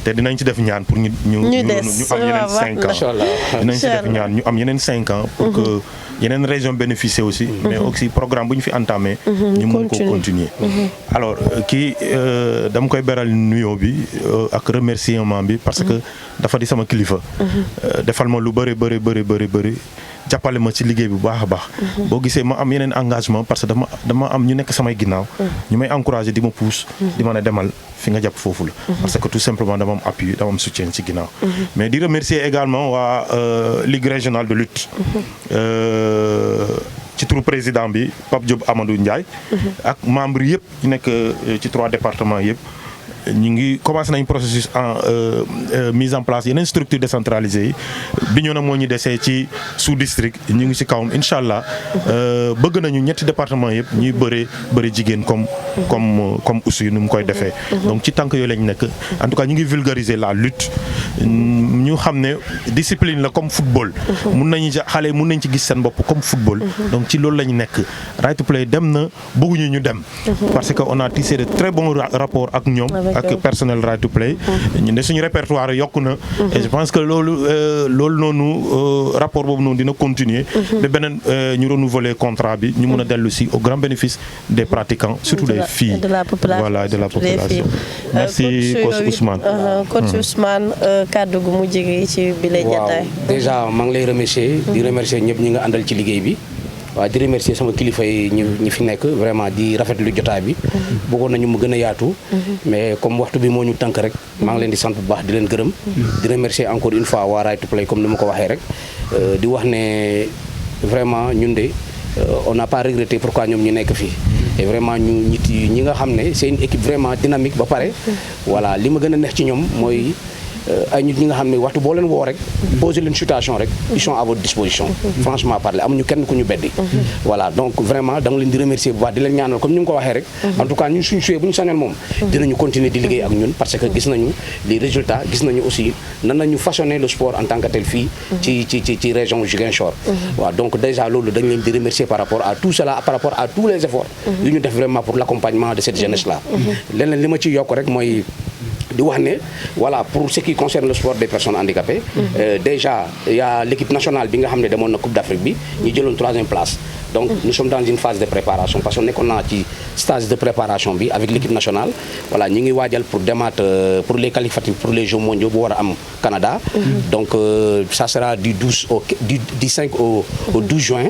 te dinañ ci def ñaan pour ñu am yeneen 5 ans. dinañ ci def ñaan ñu am yeneen 5 ans. pour que yeneen région bénéficier aussi. mais aussi programme bu ñu fi entamé. ñu mën ko continuer. alors kii dama koy beral nuyoo bi ak remerciement bi parce que dafa di sama kilifa. defal ma lu bëri. jàppale ma ci liggéey bu baax a baax. boo gisee ma am yeneen engagement parce que dama am ñu nekk samay ginnaaw. ñu may encourager di ma pousse. di ma ne demal fi nga jàpp foofu la. parce que tout simplement dama am appui dama am soutien ci ginnaaw. mais di remercier également waa Ligue régionale de lutte. ci turu président bi Pape Diop Amadou Ndiaye. ak membres yëpp ñu nekk ci 3 départements yëpp. ñu ngi commencé nañ processus mise en place yeneen structure décentralisée yi Bignona moo ñu desee ci sous district ñu ngi ci kawam incha allah bëgg nañu ñetti département yëpp ñuy bëri jigéen comme Oussou nu mu koy defee. donc ci tànk yooyu lañ nekk en tout cas ñu ngi vulgariser la lutte ñu xam ne discipline la comme football. xale mun nañ ci gis seen bopp comme football. donc ci loolu lañ nekk Right to Play dem na bëgguñu ñu dem. parce que on a tissé de très bons rapports ak ñoom. ak personnel Right to Play ñu ne suñu répertoire yokku na et je pense que loolu noonu rapport boobu noonu dina continuer ba beneen ñu renouveler contrat bi ñu mën a dellu si au grand bénéfice des pratiquants surtout des filles voilà de la population merci coach Ousmane coach Ousmane kàddu gu mu jege ci bile jotaay. déjà maa ngi lay remercier di remercier ñëpp ñi nga àndal ci liggéey bi waaw di remercier sama kilifa yi ñi fi nekk vraiment di rafetlu jotaay bi bëggoon nañu mu gën a yaatu mais comme waxtu bi moo ñu tënk rek maa ngi leen di sant bu baax di leen gërëm di remercier encore une fois waa Right to Play comme ni ma ko waxee rek di wax ne vraiment ñun de on n'a pas regretté pourquoi ñoom ñu nekk fii et vraiment ñi nga xam ne c'est une équipe vraiment dynamique ba pare voilà li ma gën a neex ci ñoom mooy ay nit ñi nga xam ne waxtu boo leen woo rek poser leen situation rek ils sont à votre disposition franchement parler amuñu kenn ku ñu beddi voilà donc vraiment da nga leen di remercier bu baax di leen ñaanal comme ni nga ko waxee rek en tout cas ñun suñu suyee bu ñu sañoon moom dinañu continuer di liggéey ak ñun parce que gis nañu les résultats gis nañu aussi nan nañu façonner le sport en tant que tel fii ci région Ziguinchor waaw donc déjà loolu dañ leen di remercier par rapport à tout cela par rapport à tous les efforts yu ñu def vraiment pour l'accompagnement de cette jeunesse là leneen li ma ci yokk rek mooy di wax ne voilà pour ce qui concerne le sport des personnes handicapées déjà il y a l'équipe nationale bi nga xam ne demoon na Coupe d'Afrique bi ñu jëloon 3e place donc nous sommes dans une phase de préparation parce que nekkoon naa ci stage de préparation bi avec l'équipe nationale voilà ñu ngi waajal pour demaat pour les qualificatifs pour les Jeux mondiaux bu war a am Canada. Donc ça sera du 5 au 12 juin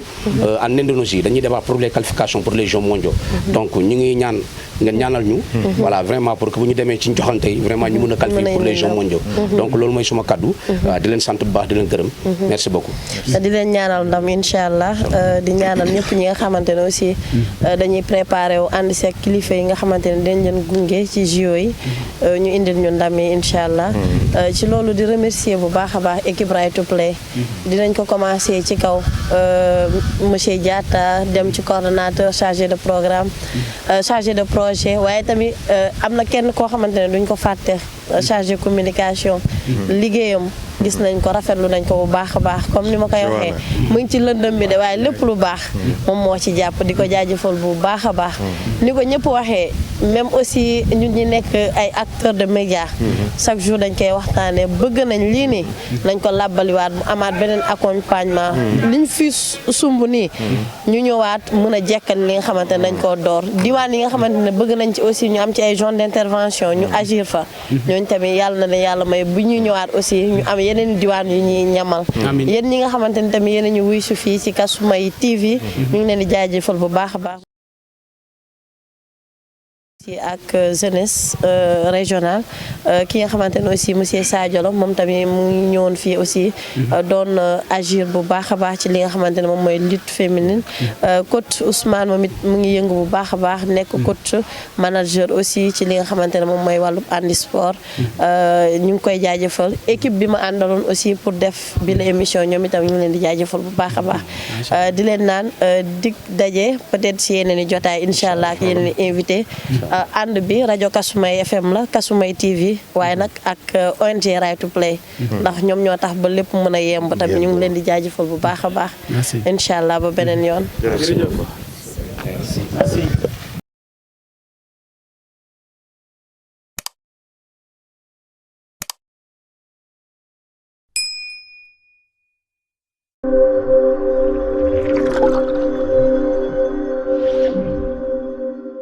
en Indonésie. Dañuy débat pour les qualifications pour les Jeux mondiaux. Donc ñu ngi ñaan ngeen ñaanal ñu. Voilà vraiment pour que bu ñu demee ci njoxante yi vraiment ñu mën a qualifier pour les Jeux mondiaux. Donc loolu mooy suma kaddu. Di leen sant bu baax di leen gërëm. Merci beaucoup. di leen ñaanal ndam incha allah di ñaanal ñëpp ñi nga xamante ne aussi dañuy préparé wu ànd si ak kilifa yi nga xamante ne dañ leen gunge ci JO yi ñu indil ñu ndam yi incha allah. ci loolu di remercier bu baax a baax équipe Right to Play. dinañ ko commencé ci kaw monsieur Diatta dem ci coordonnateur chargé de programme chargé de projet waaye tamit am na kenn koo xamante ne duñ ko fàtte chargé communication liggéeyam gis nañ ko rafetlu nañ ko bu baax a baax comme ni ma koy waxee mu ngi ci lëndëm bi de waaye lépp lu baax moom moo ci jàpp di ko jaajëfal bu baax a baax ni ko ñëpp waxee même aussi ñun ñi nekk ay acteurs de médias chaque jour dañ koy waxtaanee bëgg nañ lii nii nañ ko làbbaliwaat mu amaat beneen accompagnement liñ fi sumb nii ñu ñëwaat mën a jekkal li nga xamante ne dañ koo door diwaan yi nga xamante ne bëgg nañ ci aussi ñu am ci ay zone d'intervention ñu agir fa ñooñu tamit yàlla na ne yàlla may bu ñuy ñëwaat aussi ñu am yeneen diwaan yu ñuy ñamal yéen ñi nga xamante ne tamit yéen ñu wuy su fii ci Kasumay TV ñu ngi leen di jaajëfal bu baax a baax ak jeunesse régionale ki nga xamante ne aussi monsieur Sadio la moom tamit mu ngi ñëwoon fii aussi doon agir bu baax a baax ci li nga xamante ne moom mooy lutte féminine coach Ousmane moom it mu ngi yëngu bu baax a baax nekk coach manager aussi ci li nga xamante ne moom mooy wàllu handisport ñu ngi koy jaajëfal équipe bi ma àndaloon aussi pour def bi la émission ñoom itam ñu ngi leen di jaajëfal bu baax a baax di leen naan dig daje peut-être si yeneen i jotaay incha allah ak yeneen i invité ànd bi rajo Kasumay FM la Kasumay TV waaye nag ak ONG Right to Play ndax ñoom ñoo tax ba lépp mën a yemb tamit ñu ngi leen di jaajëfal bu baax a baax incha allah ba beneen yoon.